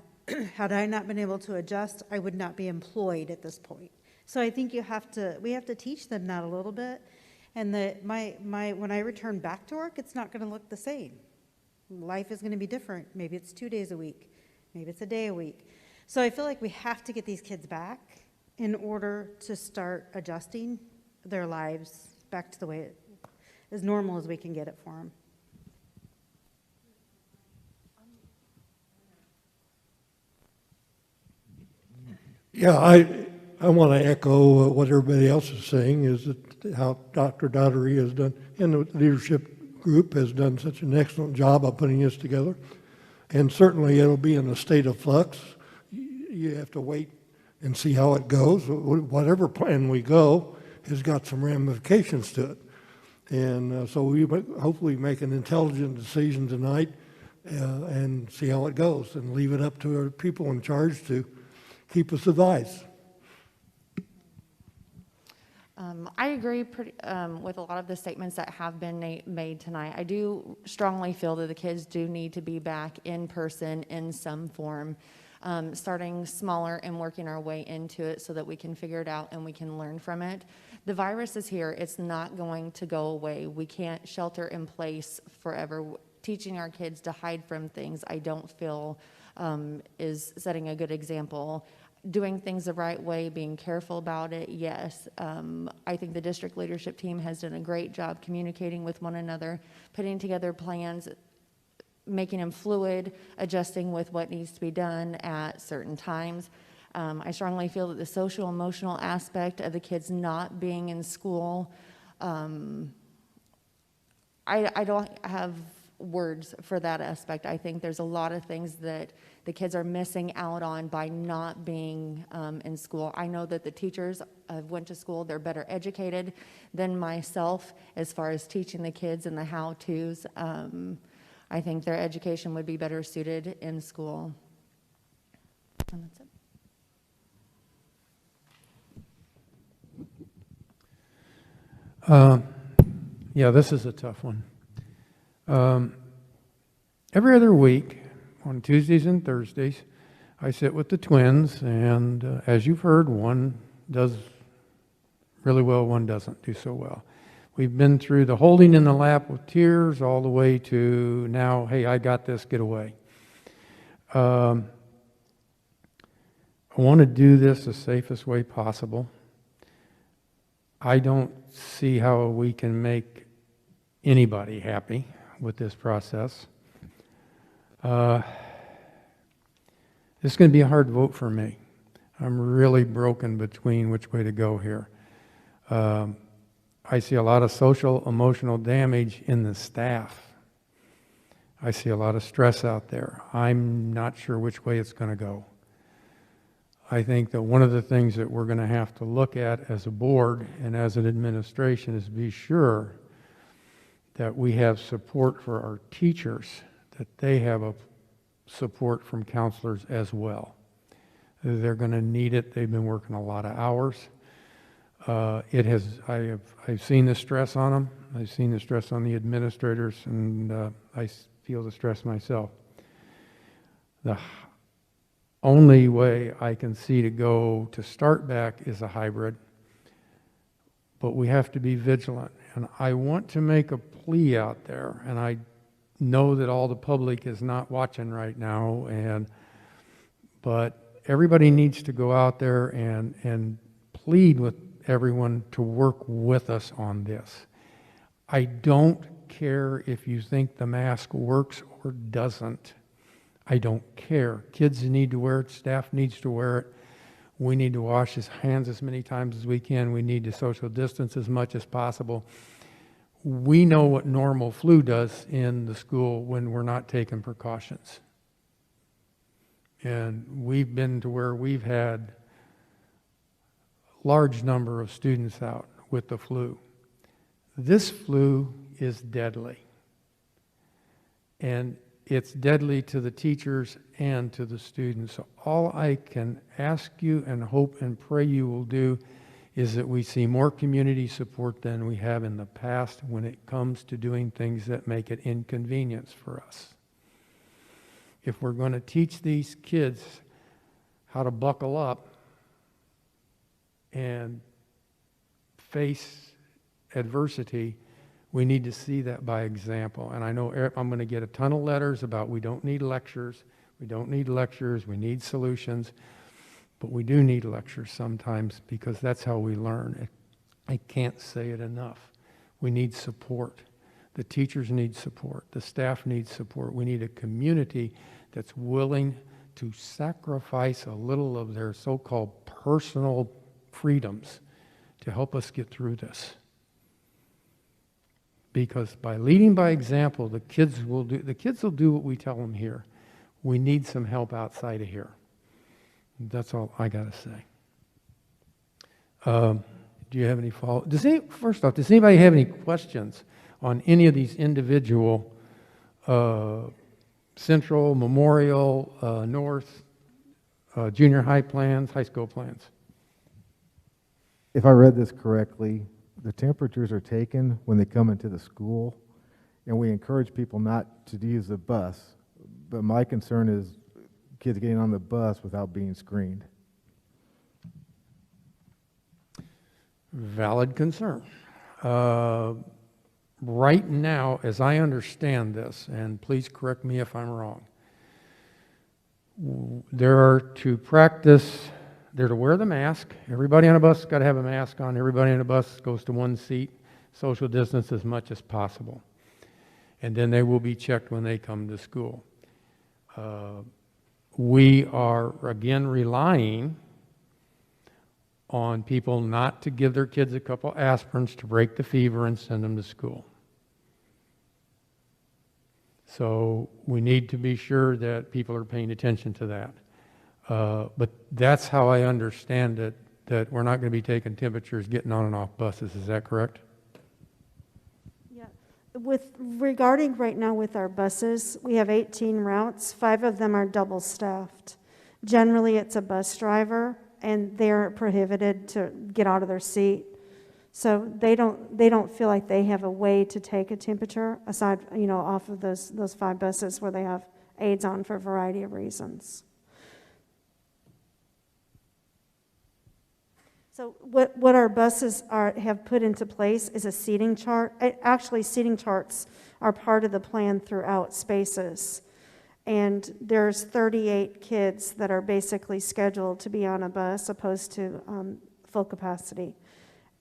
Had I not been able to adjust, I would not be employed at this point. So I think we have to teach them that a little bit. And when I return back to work, it's not going to look the same. Life is going to be different. Maybe it's 2 days a week. Maybe it's a day a week. So I feel like we have to get these kids back in order to start adjusting their lives back to the way as normal as we can get it for them. Yeah, I want to echo what everybody else is saying, is that how Dr. Daugherty has done, and the leadership group has done such an excellent job of putting this together. And certainly it'll be in a state of flux. You have to wait and see how it goes. Whatever plan we go has got some ramifications to it. And so we hopefully make an intelligent decision tonight and see how it goes and leave it up to our people in charge to keep us advised. I agree with a lot of the statements that have been made tonight. I do strongly feel that the kids do need to be back in person in some form, starting smaller and working our way into it so that we can figure it out and we can learn from it. The virus is here. It's not going to go away. We can't shelter in place forever. Teaching our kids to hide from things, I don't feel is setting a good example. Doing things the right way, being careful about it, yes. I think the district leadership team has done a great job communicating with one another, putting together plans, making them fluid, adjusting with what needs to be done at certain times. I strongly feel that the social emotional aspect of the kids not being in school, I don't have words for that aspect. I think there's a lot of things that the kids are missing out on by not being in school. I know that the teachers went to school, they're better educated than myself as far as teaching the kids and the how-tos. I think their education would be better suited in school. And that's it. Yeah, this is a tough one. Every other week, on Tuesdays and Thursdays, I sit with the twins, and as you've heard, one does really well, one doesn't do so well. We've been through the holding in the lap with tears all the way to now, hey, I got this, get away. I want to do this the safest way possible. I don't see how we can make anybody happy with this process. This is going to be a hard vote for me. I'm really broken between which way to go here. I see a lot of social, emotional damage in the staff. I see a lot of stress out there. I'm not sure which way it's going to go. I think that one of the things that we're going to have to look at as a board and as an administration is be sure that we have support for our teachers, that they have a support from counselors as well. They're going to need it. They've been working a lot of hours. I've seen the stress on them. I've seen the stress on the administrators, and I feel the stress myself. The only way I can see to go to start back is a hybrid, but we have to be vigilant. And I want to make a plea out there, and I know that all the public is not watching right now, but everybody needs to go out there and plead with everyone to work with us on this. I don't care if you think the mask works or doesn't. I don't care. Kids need to wear it, staff needs to wear it. We need to wash his hands as many times as we can. We need to social distance as much as possible. We know what normal flu does in the school when we're not taking precautions. And we've been to where we've had a large number of students out with the flu. This flu is deadly. And it's deadly to the teachers and to the students. So all I can ask you and hope and pray you will do is that we see more community support than we have in the past when it comes to doing things that make it inconvenience for us. If we're going to teach these kids how to buckle up and face adversity, we need to see that by example. And I know I'm going to get a ton of letters about we don't need lectures, we need solutions, but we do need lectures sometimes because that's how we learn. I can't say it enough. We need support. The teachers need support. The staff needs support. We need a community that's willing to sacrifice a little of their so-called personal freedoms to help us get through this. Because by leading by example, the kids will do what we tell them here. We need some help outside of here. That's all I got to say. Do you have any follow? First off, does anybody have any questions on any of these individual Central, Memorial, North, junior high plans, high school plans? If I read this correctly, the temperatures are taken when they come into the school, and we encourage people not to use the bus. But my concern is kids getting on the bus without being screened. Valid concern. Right now, as I understand this, and please correct me if I'm wrong, they're to wear the mask. Everybody on a bus has got to have a mask on. Everybody on a bus goes to one seat, social distance as much as possible. And then they will be checked when they come to school. We are, again, relying on people not to give their kids a couple aspirins to break the fever and send them to school. So we need to be sure that people are paying attention to that. But that's how I understand it, that we're not going to be taking temperatures getting on and off buses. Is that correct? Yeah. Regarding right now with our buses, we have 18 routes. 5 of them are double staffed. Generally, it's a bus driver, and they're prohibited to get out of their seat. So they don't feel like they have a way to take a temperature aside, off of those 5 buses where they have aids on for a variety of reasons. So what our buses have put into place is a seating chart. Actually, seating charts are part of the plan throughout spaces. And there's 38 kids that are basically scheduled to be on a bus opposed to full capacity.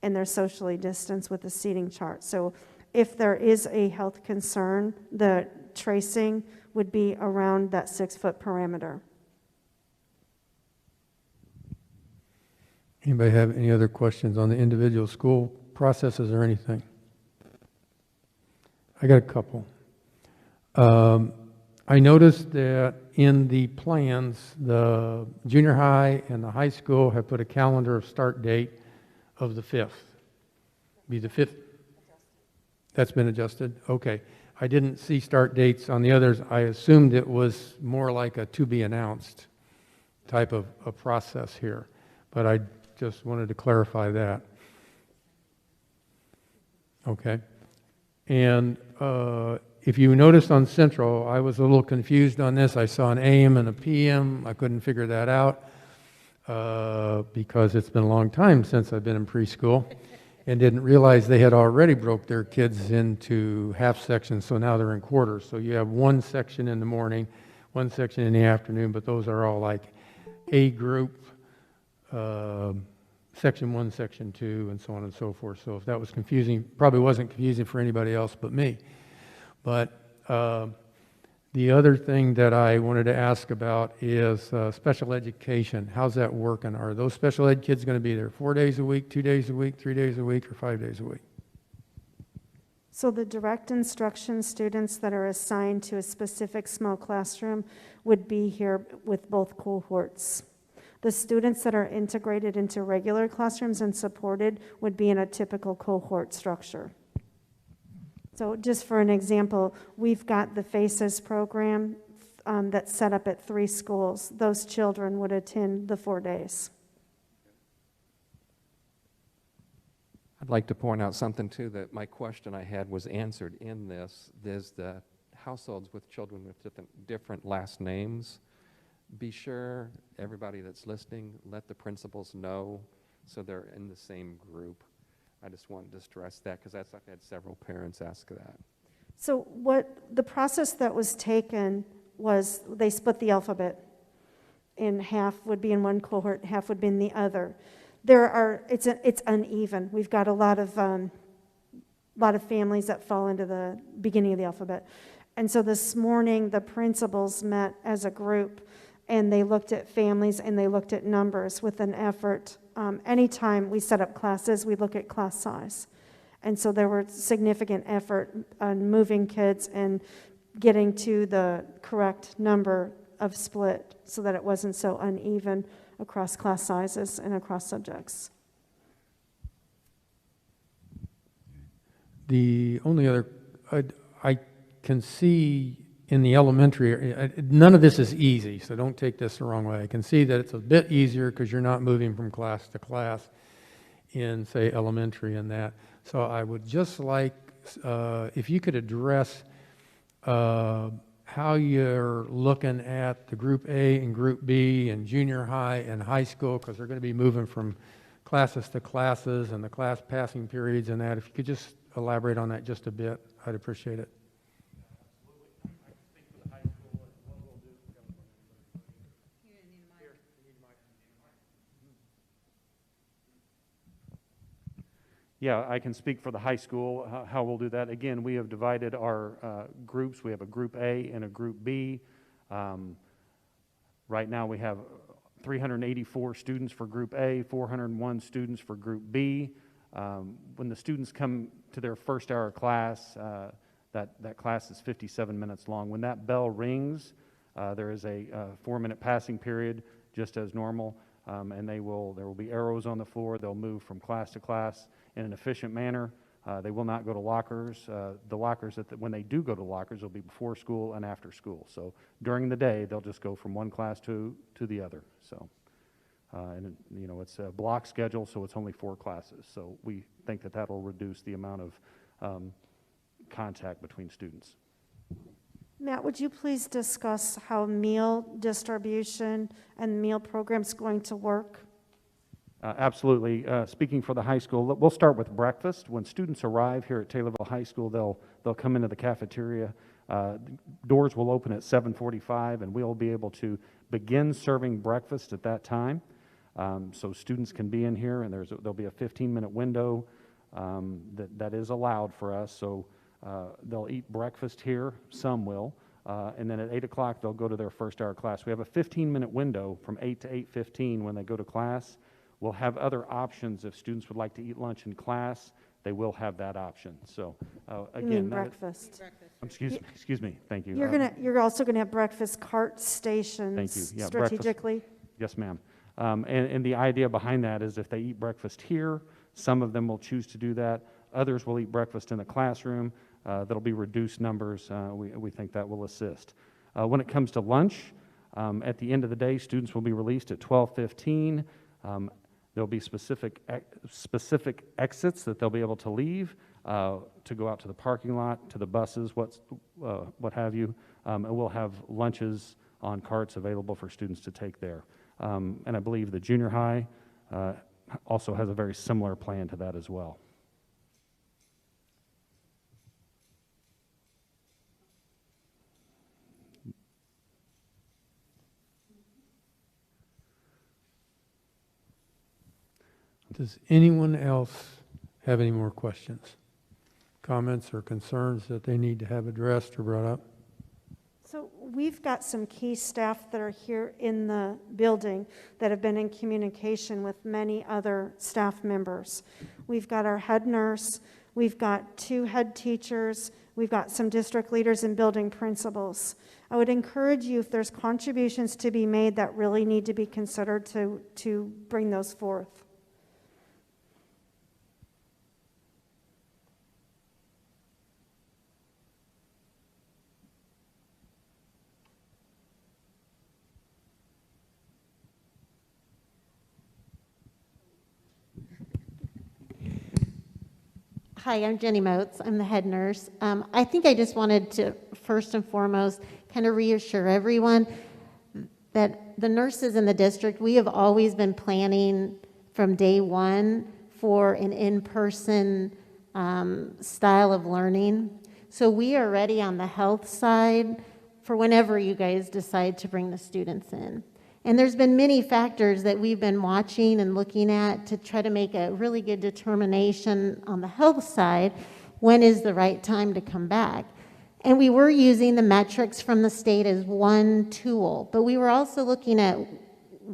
And they're socially distanced with the seating chart. So if there is a health concern, the tracing would be around that 6-foot parameter. Anybody have any other questions on the individual school processes or anything? I got a couple. I noticed that in the plans, the junior high and the high school have put a calendar of start date of the 5th. Be the 5th? That's been adjusted? Okay. I didn't see start dates on the others. I assumed it was more like a to be announced type of a process here. But I just wanted to clarify that. Okay. And if you noticed on Central, I was a little confused on this. I saw an AM and a PM. I couldn't figure that out because it's been a long time since I've been in preschool and didn't realize they had already broke their kids into half sections, so now they're in quarters. So you have one section in the morning, one section in the afternoon, but those are all like A group, section 1, section 2, and so on and so forth. So if that was confusing, probably wasn't confusing for anybody else but me. But The other thing that I wanted to ask about is special education. How's that working? Are those special ed kids going to be there 4 days a week, 2 days a week, 3 days a week, or 5 days a week? So the direct instruction students that are assigned to a specific small classroom would be here with both cohorts. The students that are integrated into regular classrooms and supported would be in a typical cohort structure. So just for an example, we've got the FACES program that's set up at 3 schools. Those children would attend the 4 days. I'd like to point out something too, that my question I had was answered in this. There's the households with children with different last names. Be sure, everybody that's listening, let the principals know so they're in the same group. I just wanted to stress that because I've had several parents ask that. So what the process that was taken was they split the alphabet in half would be in one cohort, half would be in the other. It's uneven. We've got a lot of families that fall into the beginning of the alphabet. And so this morning, the principals met as a group, and they looked at families and they looked at numbers with an effort. Anytime we set up classes, we look at class size. And so there were significant effort on moving kids and getting to the correct number of split so that it wasn't so uneven across class sizes and across subjects. The only other, I can see in the elementary, none of this is easy, so don't take this the wrong way. I can see that it's a bit easier because you're not moving from class to class in, say, elementary and that. So I would just like, if you could address how you're looking at the Group A and Group B and junior high and high school, because they're going to be moving from classes to classes and the class passing periods and that. If you could just elaborate on that just a bit, I'd appreciate it. Yeah, I can speak for the high school, how we'll do that. Again, we have divided our groups. We have a Group A and a Group B. Right now, we have 384 students for Group A, 401 students for Group B. When the students come to their first hour of class, that class is 57 minutes long. When that bell rings, there is a 4-minute passing period, just as normal, and there will be arrows on the floor. They'll move from class to class in an efficient manner. They will not go to lockers. The lockers, when they do go to lockers, will be before school and after school. So during the day, they'll just go from one class to the other. So, and you know, it's a block schedule, so it's only 4 classes. So we think that that'll reduce the amount of contact between students. Matt, would you please discuss how meal distribution and meal programs going to work? Absolutely. Speaking for the high school, we'll start with breakfast. When students arrive here at Taylorville High School, they'll come into the cafeteria. Doors will open at 7:45, and we'll be able to begin serving breakfast at that time. So students can be in here, and there'll be a 15-minute window that is allowed for us. So they'll eat breakfast here, some will, and then at 8 o'clock they'll go to their first hour class. We have a 15-minute window from 8 to 8:15 when they go to class. We'll have other options if students would like to eat lunch in class. They will have that option. So again, You mean breakfast? Excuse me. Thank you. You're also going to have breakfast cart stations. Thank you. Yeah, strategically. Yes, ma'am. And the idea behind that is if they eat breakfast here, some of them will choose to do that. Others will eat breakfast in the classroom. That'll be reduced numbers. We think that will assist. When it comes to lunch, at the end of the day, students will be released at 12:15. There'll be specific exits that they'll be able to leave to go out to the parking lot, to the buses, what have you. And we'll have lunches on carts available for students to take there. And I believe the junior high also has a very similar plan to that as well. Does anyone else have any more questions, comments, or concerns that they need to have addressed or brought up? So we've got some key staff that are here in the building that have been in communication with many other staff members. We've got our head nurse, we've got 2 head teachers, we've got some district leaders and building principals. I would encourage you, if there's contributions to be made that really need to be considered, to bring those forth. Hi, I'm Jenny Moats. I'm the head nurse. I think I just wanted to, first and foremost, kind of reassure everyone that the nurses in the district, we have always been planning from day one for an in-person style of learning. So we are ready on the health side for whenever you guys decide to bring the students in. And there's been many factors that we've been watching and looking at to try to make a really good determination on the health side, when is the right time to come back. And we were using the metrics from the state as one tool, but we were also looking at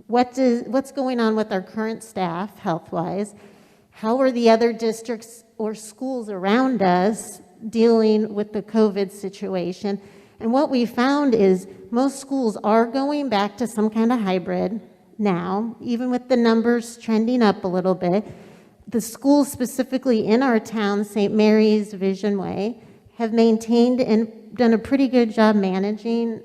what's going on with our current staff health-wise, how are the other districts or schools around us dealing with the COVID situation. And what we found is most schools are going back to some kind of hybrid now, even with the numbers trending up a little bit. The schools specifically in our town, St. Mary's, Vision Way, have maintained and done a pretty good job managing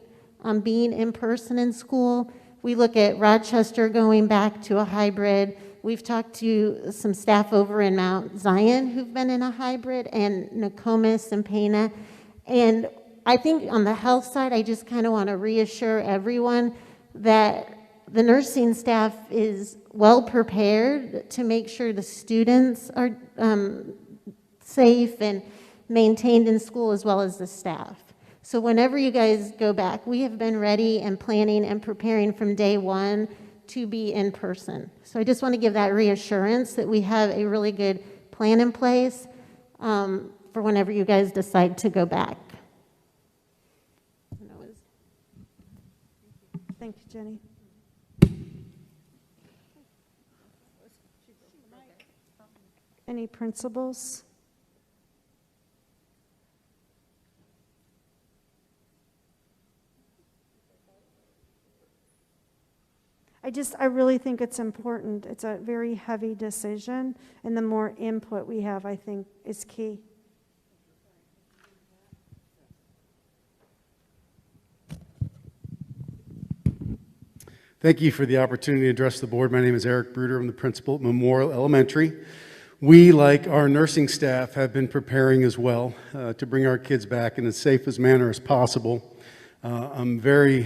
being in person in school. We look at Rochester going back to a hybrid. We've talked to some staff over in Mount Zion who've been in a hybrid, and Nokomis and Pana. And I think on the health side, I just kind of want to reassure everyone that the nursing staff is well prepared to make sure the students are safe and maintained in school, as well as the staff. So whenever you guys go back, we have been ready and planning and preparing from day one to be in person. So I just want to give that reassurance that we have a really good plan in place for whenever you guys decide to go back. Thank you, Jenny. Any principals? I really think it's important. It's a very heavy decision, and the more input we have, I think, is key. Thank you for the opportunity to address the board. My name is Eric Bruder. I'm the principal at Memorial Elementary. We, like our nursing staff, have been preparing as well to bring our kids back in as safe a manner as possible. I'm very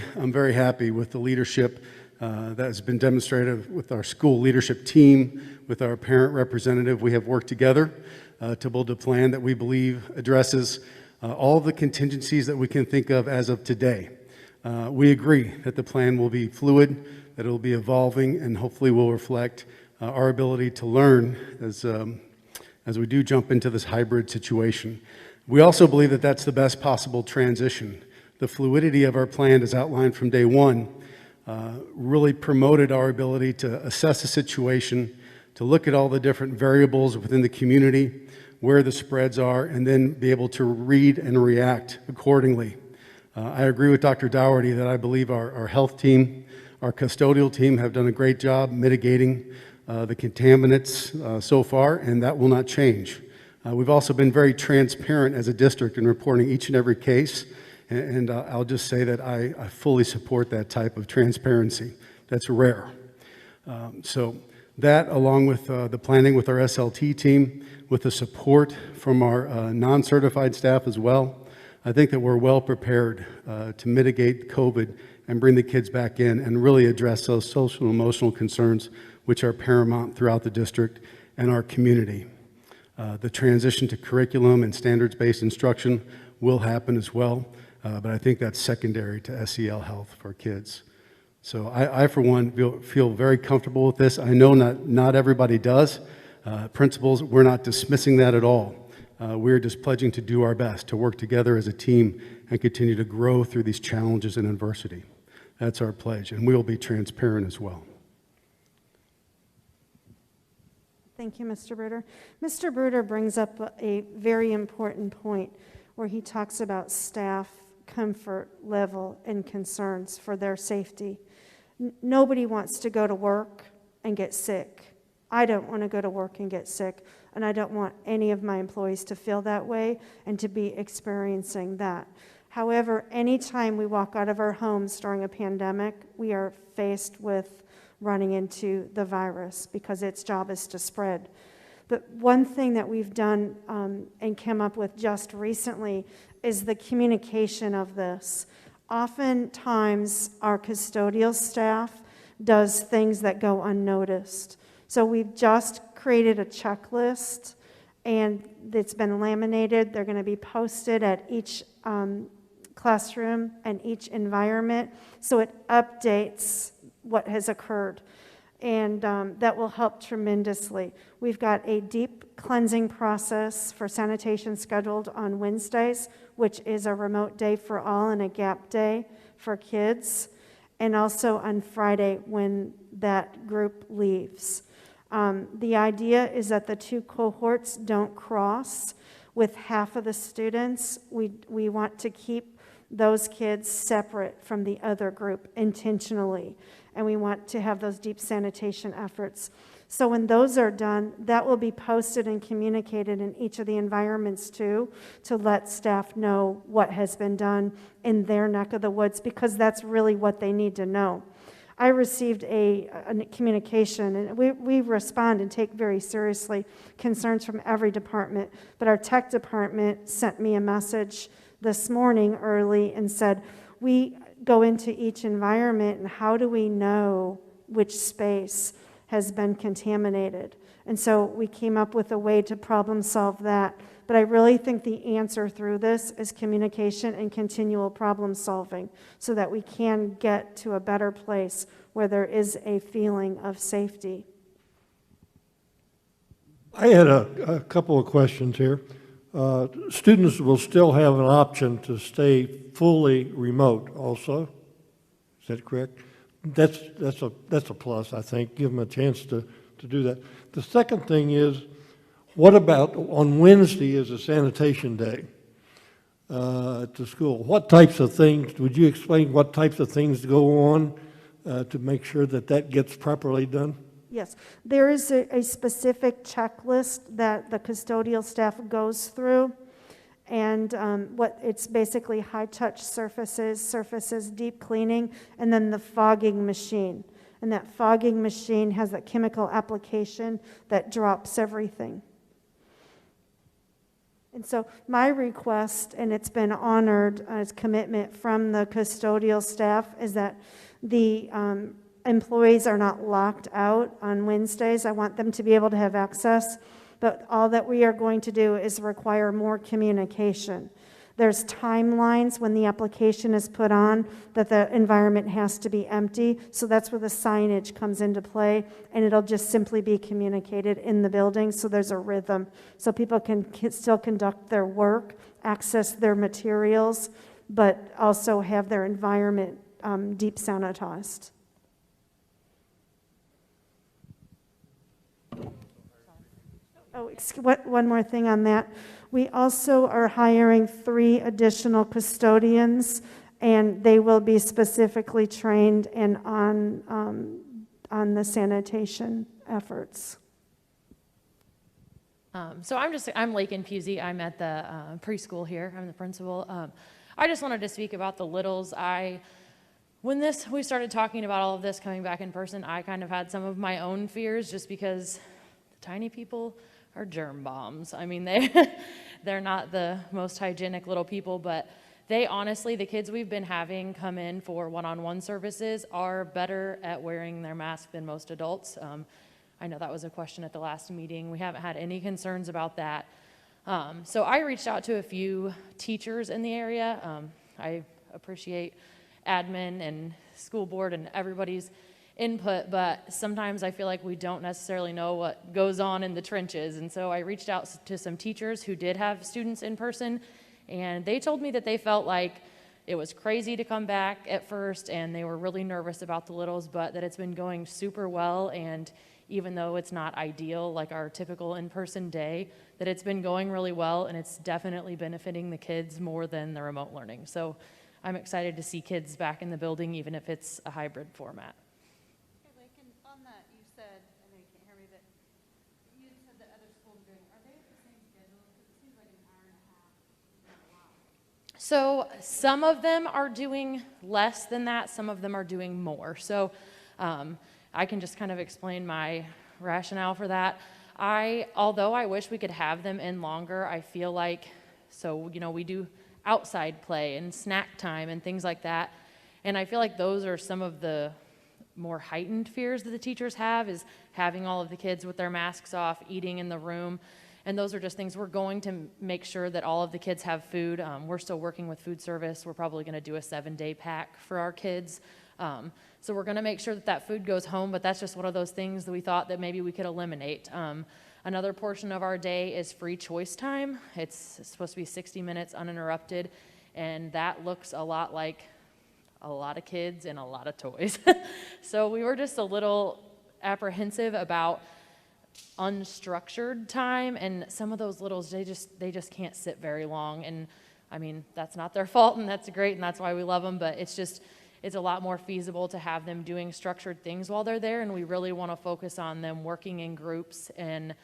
happy with the leadership that has been demonstrated with our school leadership team, with our parent representative. We have worked together to build a plan that we believe addresses all the contingencies that we can think of as of today. We agree that the plan will be fluid, that it will be evolving, and hopefully will reflect our ability to learn as we do jump into this hybrid situation. We also believe that that's the best possible transition. The fluidity of our plan, as outlined from day one, really promoted our ability to assess the situation, to look at all the different variables within the community, where the spreads are, and then be able to read and react accordingly. I agree with Dr. Dougherty that I believe our health team, our custodial team have done a great job mitigating the contaminants so far, and that will not change. We've also been very transparent as a district in reporting each and every case, and I'll just say that I fully support that type of transparency. That's rare. So that, along with the planning with our SLT team, with the support from our non-certified staff as well, I think that we're well prepared to mitigate COVID and bring the kids back in and really address those social and emotional concerns which are paramount throughout the district and our community. The transition to curriculum and standards-based instruction will happen as well, but I think that's secondary to SEL health for kids. So I for one, feel very comfortable with this. I know not everybody does. Principals, we're not dismissing that at all. We're just pledging to do our best, to work together as a team and continue to grow through these challenges and adversity. That's our pledge, and we will be transparent as well. Thank you, Mr. Bruder. Mr. Bruder brings up a very important point where he talks about staff comfort level and concerns for their safety. Nobody wants to go to work and get sick. I don't want to go to work and get sick, and I don't want any of my employees to feel that way and to be experiencing that. However, anytime we walk out of our homes during a pandemic, we are faced with running into the virus because its job is to spread. But one thing that we've done and came up with just recently is the communication of this. Oftentimes, our custodial staff does things that go unnoticed. So we've just created a checklist, and it's been laminated. They're going to be posted at each classroom and each environment, so it updates what has occurred, and that will help tremendously. We've got a deep cleansing process for sanitation scheduled on Wednesdays, which is a remote day for all and a gap day for kids, and also on Friday when that group leaves. The idea is that the two cohorts don't cross. With half of the students, we want to keep those kids separate from the other group intentionally, and we want to have those deep sanitation efforts. So when those are done, that will be posted and communicated in each of the environments too, to let staff know what has been done in their neck of the woods, because that's really what they need to know. I received a communication, and we respond and take very seriously concerns from every department, but our tech department sent me a message this morning early and said, we go into each environment, and how do we know which space has been contaminated? And so we came up with a way to problem solve that. But I really think the answer through this is communication and continual problem solving, so that we can get to a better place where there is a feeling of safety. I had a couple of questions here. Students will still have an option to stay fully remote also. Is that correct? That's a plus, I think. Give them a chance to do that. The second thing is, what about on Wednesday is a sanitation day at the school? What types of things, would you explain what types of things go on to make sure that that gets properly done? Yes, there is a specific checklist that the custodial staff goes through, and what it's basically high-touch surfaces, deep cleaning, and then the fogging machine. And that fogging machine has a chemical application that drops everything. And so my request, and it's been honored as commitment from the custodial staff, is that the employees are not locked out on Wednesdays. I want them to be able to have access, but all that we are going to do is require more communication. There's timelines when the application is put on that the environment has to be empty, so that's where the signage comes into play, and it'll just simply be communicated in the building, so there's a rhythm, so people can still conduct their work, access their materials, but also have their environment deep sanitized. Oh, one more thing on that. We also are hiring 3 additional custodians, and they will be specifically trained and on the sanitation efforts. So I'm Lakin Pusey. I'm at the preschool here. I'm the principal. I just wanted to speak about the littles. When we started talking about all of this coming back in person, I kind of had some of my own fears, just because the tiny people are germ bombs. I mean, they're not the most hygienic little people, but they honestly, the kids we've been having come in for one-on-one services are better at wearing their mask than most adults. I know that was a question at the last meeting. We haven't had any concerns about that. So I reached out to a few teachers in the area. I appreciate admin and school board and everybody's input, but sometimes I feel like we don't necessarily know what goes on in the trenches. And so I reached out to some teachers who did have students in person, And they told me that they felt like it was crazy to come back at first, and they were really nervous about the littles, but that it's been going super well. And even though it's not ideal, like our typical in-person day, that it's been going really well, and it's definitely benefiting the kids more than the remote learning. So I'm excited to see kids back in the building, even if it's a hybrid format. Hey, Lincoln, on that, you said, I know you can't hear me, but you said that other schools are doing, are they at the same schedule? Because it seems like an hour and a half is not a lot. So some of them are doing less than that, some of them are doing more. So I can just kind of explain my rationale for that. Although I wish we could have them in longer, I feel like, so, you know, we do outside play and snack time and things like that. And I feel like those are some of the more heightened fears that the teachers have, is having all of the kids with their masks off, eating in the room. And those are just things we're going to make sure that all of the kids have food. We're still working with food service. We're probably going to do a 7-day pack for our kids. So we're going to make sure that that food goes home, but that's just one of those things that we thought that maybe we could eliminate. Another portion of our day is free choice time. It's supposed to be 60 minutes uninterrupted, and that looks a lot like a lot of kids and a lot of toys. So we were just a little apprehensive about unstructured time, and some of those littles, they just can't sit very long. And I mean, that's not their fault, and that's great, and that's why we love them, but it's a lot more feasible to have them doing structured things while they're there, and we really want to focus on them working in groups and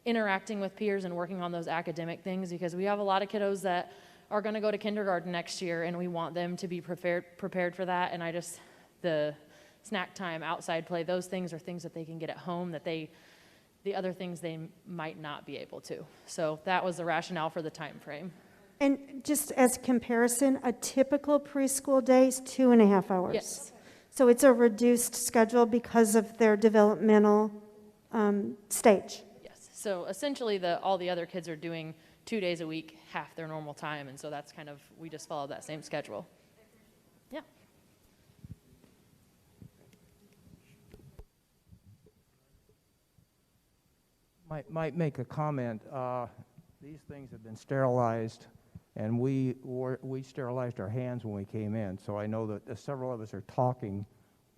interacting with peers and working on those academic things, because we have a lot of kiddos that are going to go to kindergarten next year, and we want them to be prepared for that. And the snack time, outside play, those things are things that they can get at home that the other things they might not be able to. So that was the rationale for the time frame. And just as comparison, a typical preschool day is 2.5 hours. Yes. So it's a reduced schedule because of their developmental stage. Yes. So essentially, all the other kids are doing 2 days a week, half their normal time, and so that's kind of, we just follow that same schedule. Yeah. Might make a comment. These things have been sterilized, and we sterilized our hands when we came in. So I know that several of us are talking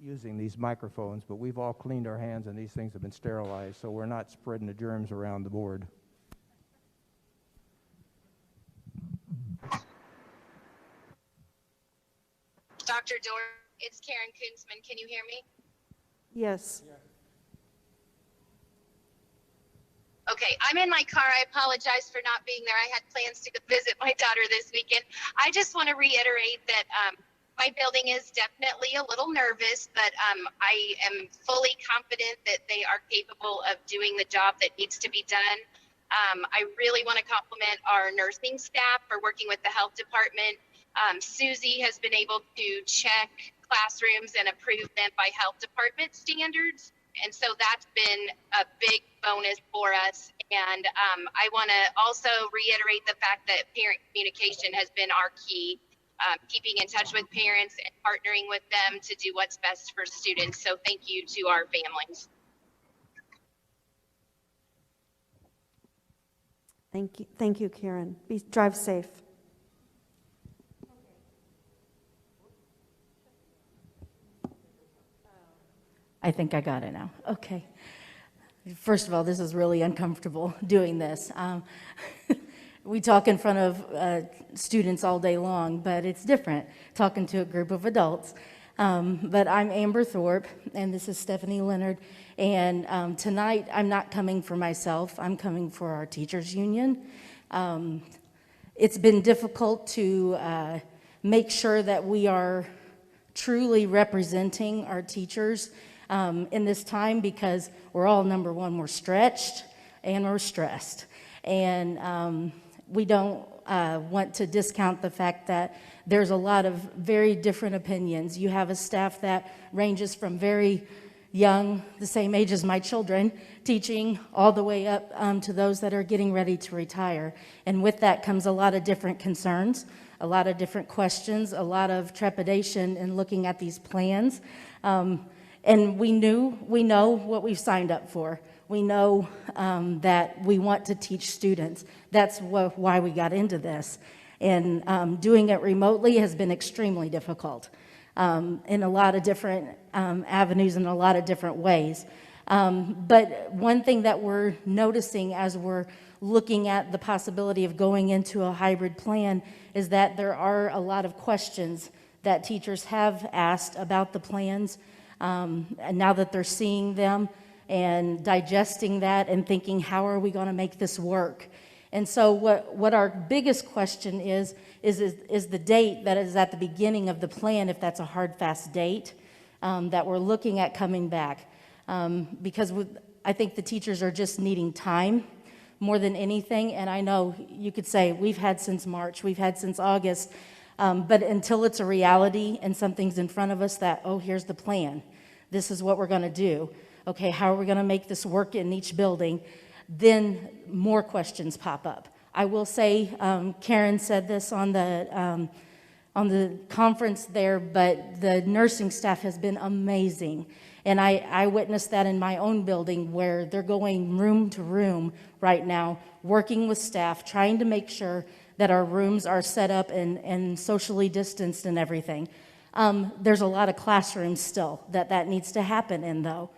using these microphones, but we've all cleaned our hands, and these things have been sterilized, so we're not spreading the germs around the board. Dr. Dorr, it's Karen Kunzman. Can you hear me? Yes. Okay, I'm in my car. I apologize for not being there. I had plans to go visit my daughter this weekend. I just want to reiterate that my building is definitely a little nervous, but I am fully confident that they are capable of doing the job that needs to be done. I really want to compliment our nursing staff for working with the health department. Susie has been able to check classrooms and approve them by health department standards. And so that's been a big bonus for us. And I want to also reiterate the fact that parent communication has been our key, keeping in touch with parents and partnering with them to do what's best for students. So thank you to our families. Thank you, Karen. Drive safe. I think I got it now. Okay. First of all, this is really uncomfortable doing this. We talk in front of students all day long, but it's different talking to a group of adults. But I'm Amber Thorpe, and this is Stephanie Leonard. And tonight, I'm not coming for myself. I'm coming for our teachers union. It's been difficult to make sure that we are truly representing our teachers in this time, because we're all, number one, we're stretched and we're stressed. And we don't want to discount the fact that there's a lot of very different opinions. You have a staff that ranges from very young, the same age as my children, teaching all the way up to those that are getting ready to retire. And with that comes a lot of different concerns, a lot of different questions, a lot of trepidation in looking at these plans. And we know what we've signed up for. We know that we want to teach students. That's why we got into this. And doing it remotely has been extremely difficult in a lot of different avenues and a lot of different ways. But one thing that we're noticing as we're looking at the possibility of going into a hybrid plan is that there are a lot of questions that teachers have asked about the plans, and now that they're seeing them and digesting that and thinking, how are we going to make this work? And so what our biggest question is the date that is at the beginning of the plan, if that's a hard, fast date, that we're looking at coming back. Because I think the teachers are just needing time more than anything. And I know you could say, we've had since March, we've had since August, but until it's a reality and something's in front of us that, oh, here's the plan, this is what we're going to do. Okay, how are we going to make this work in each building? Then more questions pop up. I will say, Karen said this on the conference there, but the nursing staff has been amazing. And I witnessed that in my own building where they're going room to room right now, working with staff, trying to make sure that our rooms are set up and socially distanced and everything. There's a lot of classrooms still that needs to happen in, though.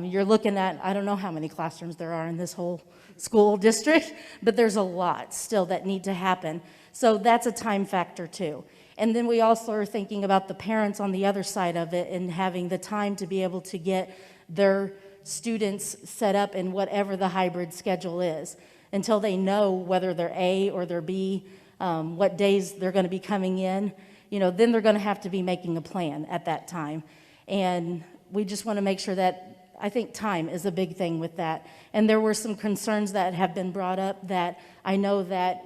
You're looking at, I don't know how many classrooms there are in this whole school district, but there's a lot still that need to happen. So that's a time factor too. And then we also are thinking about the parents on the other side of it and having the time to be able to get their students set up in whatever the hybrid schedule is until they know whether they're A or they're B, what days they're going to be coming in. You know, then they're going to have to be making a plan at that time. And we just want to make sure that, I think time is a big thing with that. And there were some concerns that have been brought up that I know that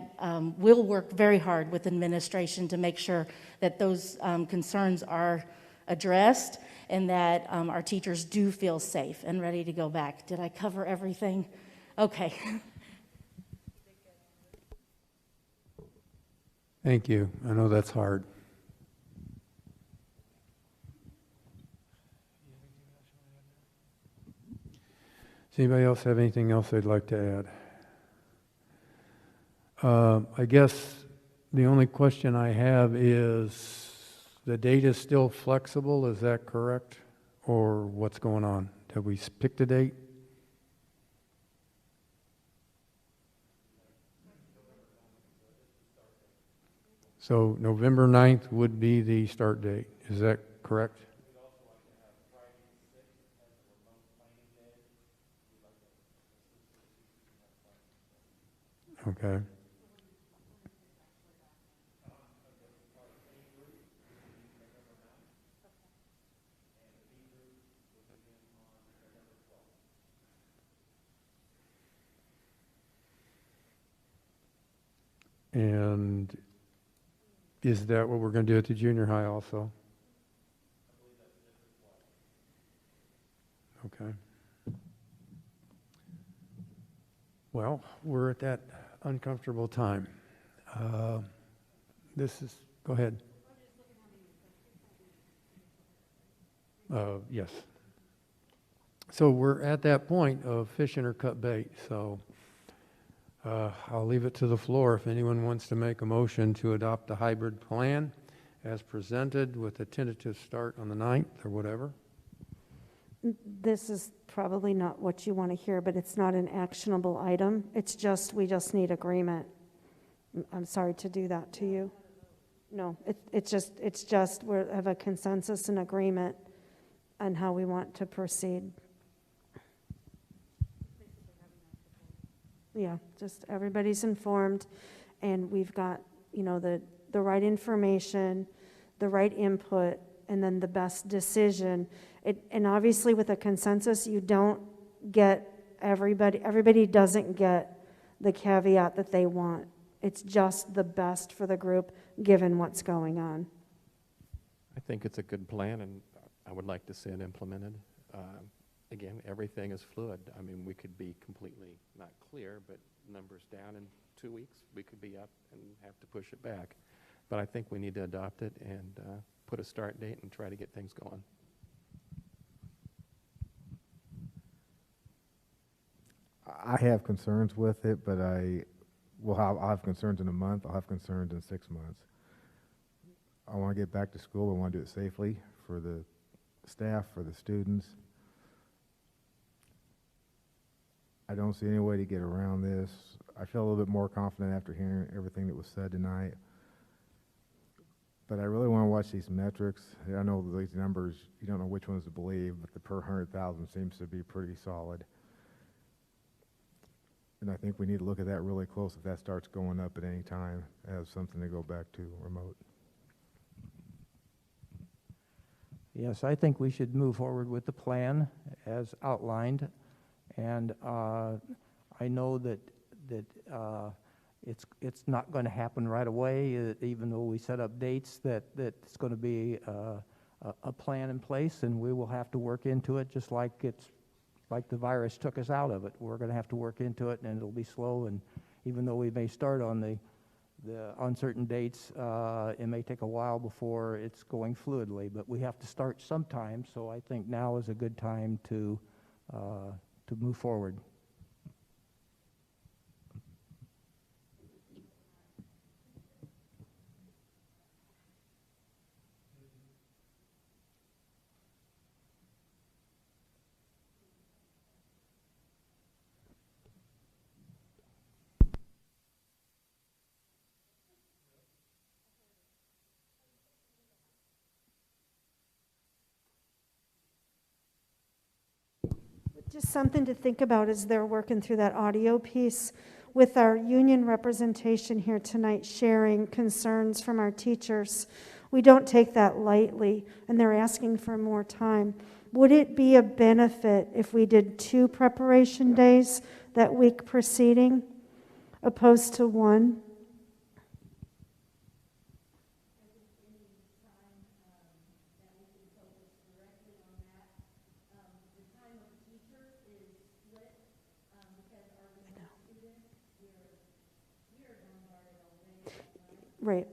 we'll work very hard with administration to make sure that those concerns are addressed and that our teachers do feel safe and ready to go back. Did I cover everything? Okay. Thank you. I know that's hard. Does anybody else have anything else they'd like to add? I guess the only question I have is, the date is still flexible, is that correct? Or what's going on? Have we picked a date? So November 9th would be the start date, is that correct? Okay. And is that what we're going to do at the junior high also? Okay. Well, we're at that uncomfortable time. Go ahead. Yes. So we're at that point of fishing or cut bait. So I'll leave it to the floor if anyone wants to make a motion to adopt the hybrid plan as presented with a tentative start on the 9th or whatever. This is probably not what you want to hear, but it's not an actionable item. It's just, we just need agreement. I'm sorry to do that to you. No, it's just we have a consensus and agreement on how we want to proceed. Yeah, just everybody's informed, and we've got, you know, the right information, the right input, and then the best decision. And obviously with a consensus, you don't get everybody doesn't get the caveat that they want. It's just the best for the group given what's going on. I think it's a good plan, and I would like to see it implemented. Again, everything is fluid. I mean, we could be completely not clear, but numbers down in 2 weeks, we could be up and have to push it back. But I think we need to adopt it and put a start date and try to get things going. I have concerns with it, but I'll have concerns in a month, I'll have concerns in 6 months. I want to get back to school, I want to do it safely for the staff, for the students. I don't see any way to get around this. I feel a little bit more confident after hearing everything that was said tonight. But I really want to watch these metrics. I know these numbers, you don't know which ones to believe, but the per 100,000 seems to be pretty solid. And I think we need to look at that really close if that starts going up at any time as something to go back to remote. Yes, I think we should move forward with the plan as outlined. And I know that it's not going to happen right away, even though we set up dates, that it's going to be a plan in place, and we will have to work into it just like the virus took us out of it. We're going to have to work into it, and it'll be slow. And even though we may start on the uncertain dates, it may take a while before it's going fluidly. But we have to start sometime. So I think now is a good time to move forward. Just something to think about as they're working through that audio piece. With our union representation here tonight sharing concerns from our teachers, we don't take that lightly, and they're asking for more time. Would it be a benefit if we did 2 preparation days that week preceding, opposed to 1? Right.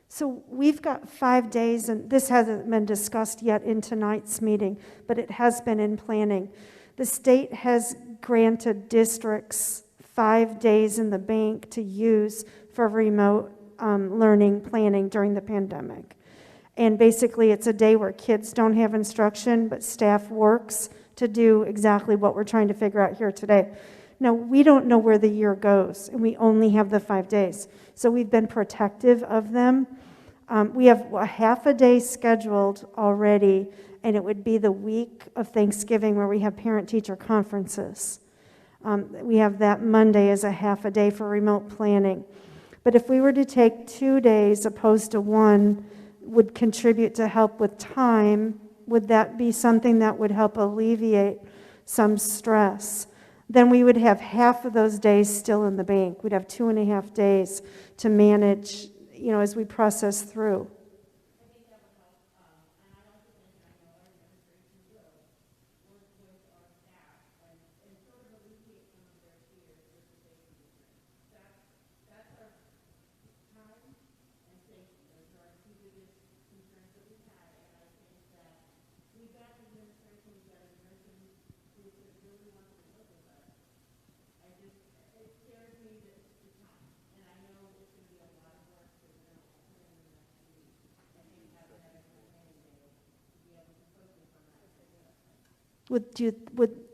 So we've got 5 days, and this hasn't been discussed yet in tonight's meeting, but it has been in planning. The state has granted districts 5 days in the bank to use for remote learning planning during the pandemic. And basically, it's a day where kids don't have instruction, but staff works to do exactly what we're trying to figure out here today. Now, we don't know where the year goes, and we only have the 5 days. So we've been protective of them. We have a half a day scheduled already, and it would be the week of Thanksgiving where we have parent-teacher conferences. We have that Monday as a half a day for remote planning. But if we were to take 2 days opposed to 1, would contribute to help with time, would that be something that would help alleviate some stress? Then we would have half of those days still in the bank. We'd have 2.5 days to manage, as we process through.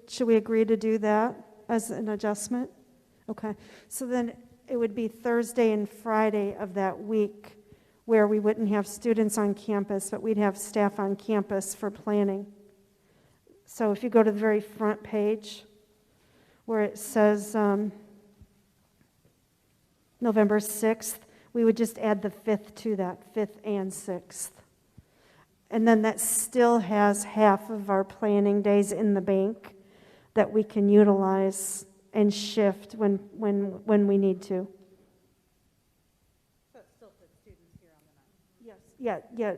Should we agree to do that as an adjustment? Okay. So then it would be Thursday and Friday of that week where we wouldn't have students on campus, but we'd have staff on campus for planning. So if you go to the very front page where it says November 6th, we would just add the 5th to that, 5th and 6th. And then that still has half of our planning days in the bank that we can utilize and shift when we need to. So it still puts students here on the 9th? Yes, yeah.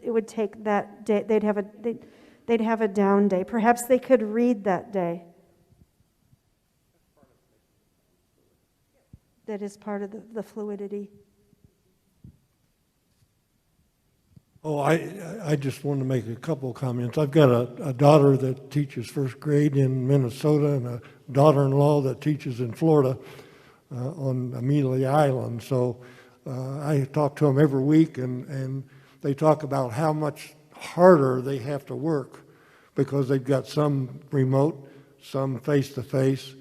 It would take that day. They'd have a down day. Perhaps they could read that day. That is part of the fluidity. Oh, I just wanted to make a couple of comments. I've got a daughter that teaches first grade in Minnesota and a daughter-in-law that teaches in Florida on Amelia Island. So I talk to them every week, and they talk about how much harder they have to work because they've got some remote, some face-to-face,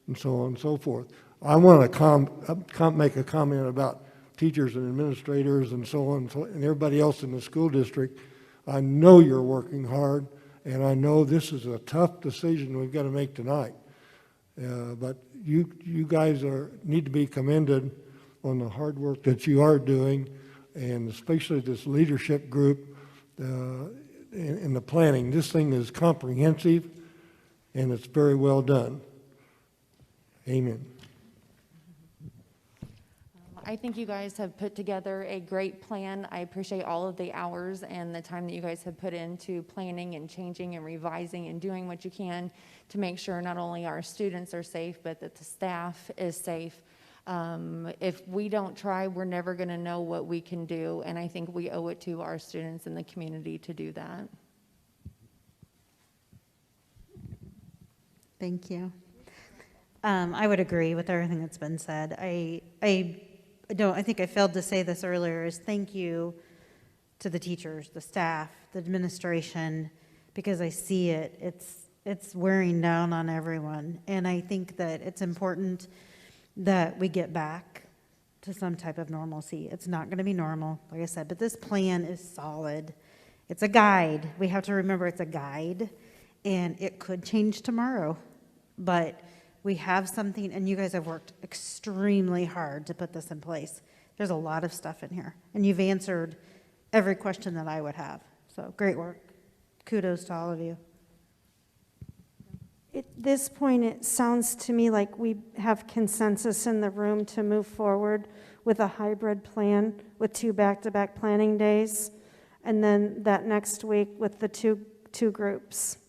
and so on and so forth. I want to make a comment about teachers and administrators and so on and everybody else in the school district. I know you're working hard, and I know this is a tough decision we've got to make tonight. But you guys need to be commended on the hard work that you are doing, and especially this leadership group in the planning. This thing is comprehensive, and it's very well done. Amen. I think you guys have put together a great plan. I appreciate all of the hours and the time that you guys have put into planning and changing and revising and doing what you can to make sure not only our students are safe, but that the staff is safe. If we don't try, we're never going to know what we can do, and I think we owe it to our students and the community to do that. Thank you. I would agree with everything that's been said. I think I failed to say this earlier, is thank you to the teachers, the staff, the administration, because I see it. It's wearing down on everyone. And I think that it's important that we get back to some type of normalcy. It's not going to be normal, like I said, but this plan is solid. It's a guide. We have to remember it's a guide, and it could change tomorrow. But we have something, and you guys have worked extremely hard to put this in place. There's a lot of stuff in here, and you've answered every question that I would have. So great work. Kudos to all of you. At this point, it sounds to me like we have consensus in the room to move forward with a hybrid plan with 2 back-to-back planning days, and then that next week with the two groups.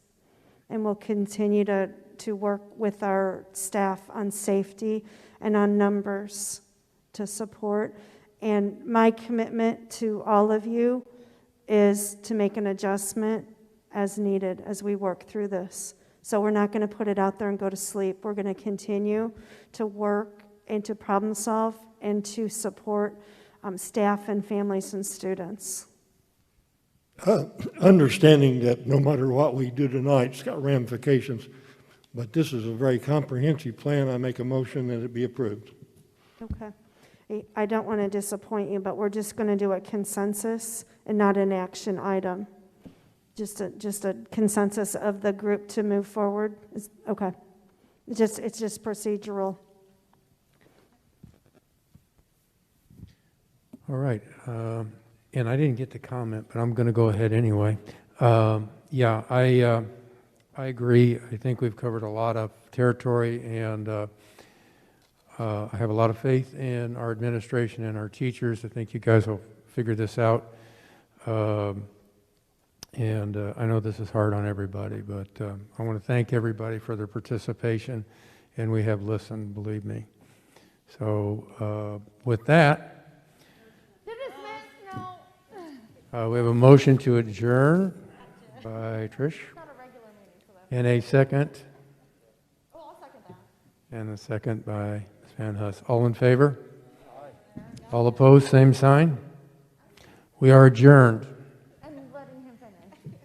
And we'll continue to work with our staff on safety and on numbers to support. And my commitment to all of you is to make an adjustment as needed as we work through this. So we're not going to put it out there and go to sleep. We're going to continue to work and to problem solve and to support staff and families and students. Understanding that no matter what we do tonight, it's got ramifications. But this is a very comprehensive plan. I make a motion that it be approved. Okay. I don't want to disappoint you, but we're just going to do a consensus and not an action item. Just a consensus of the group to move forward. Okay. It's just procedural. All right. And I didn't get to comment, but I'm going to go ahead anyway. Yeah, I agree. I think we've covered a lot of territory, and I have a lot of faith in our administration and our teachers. I think you guys will figure this out. And I know this is hard on everybody, but I want to thank everybody for their participation, and we have listened, believe me. So with that, we have a motion to adjourn by Trish. And a second. Oh, I'll second that. And a second by Ms. Van Huss. All in favor? Aye. All opposed, same sign. We are adjourned. I'm letting him finish.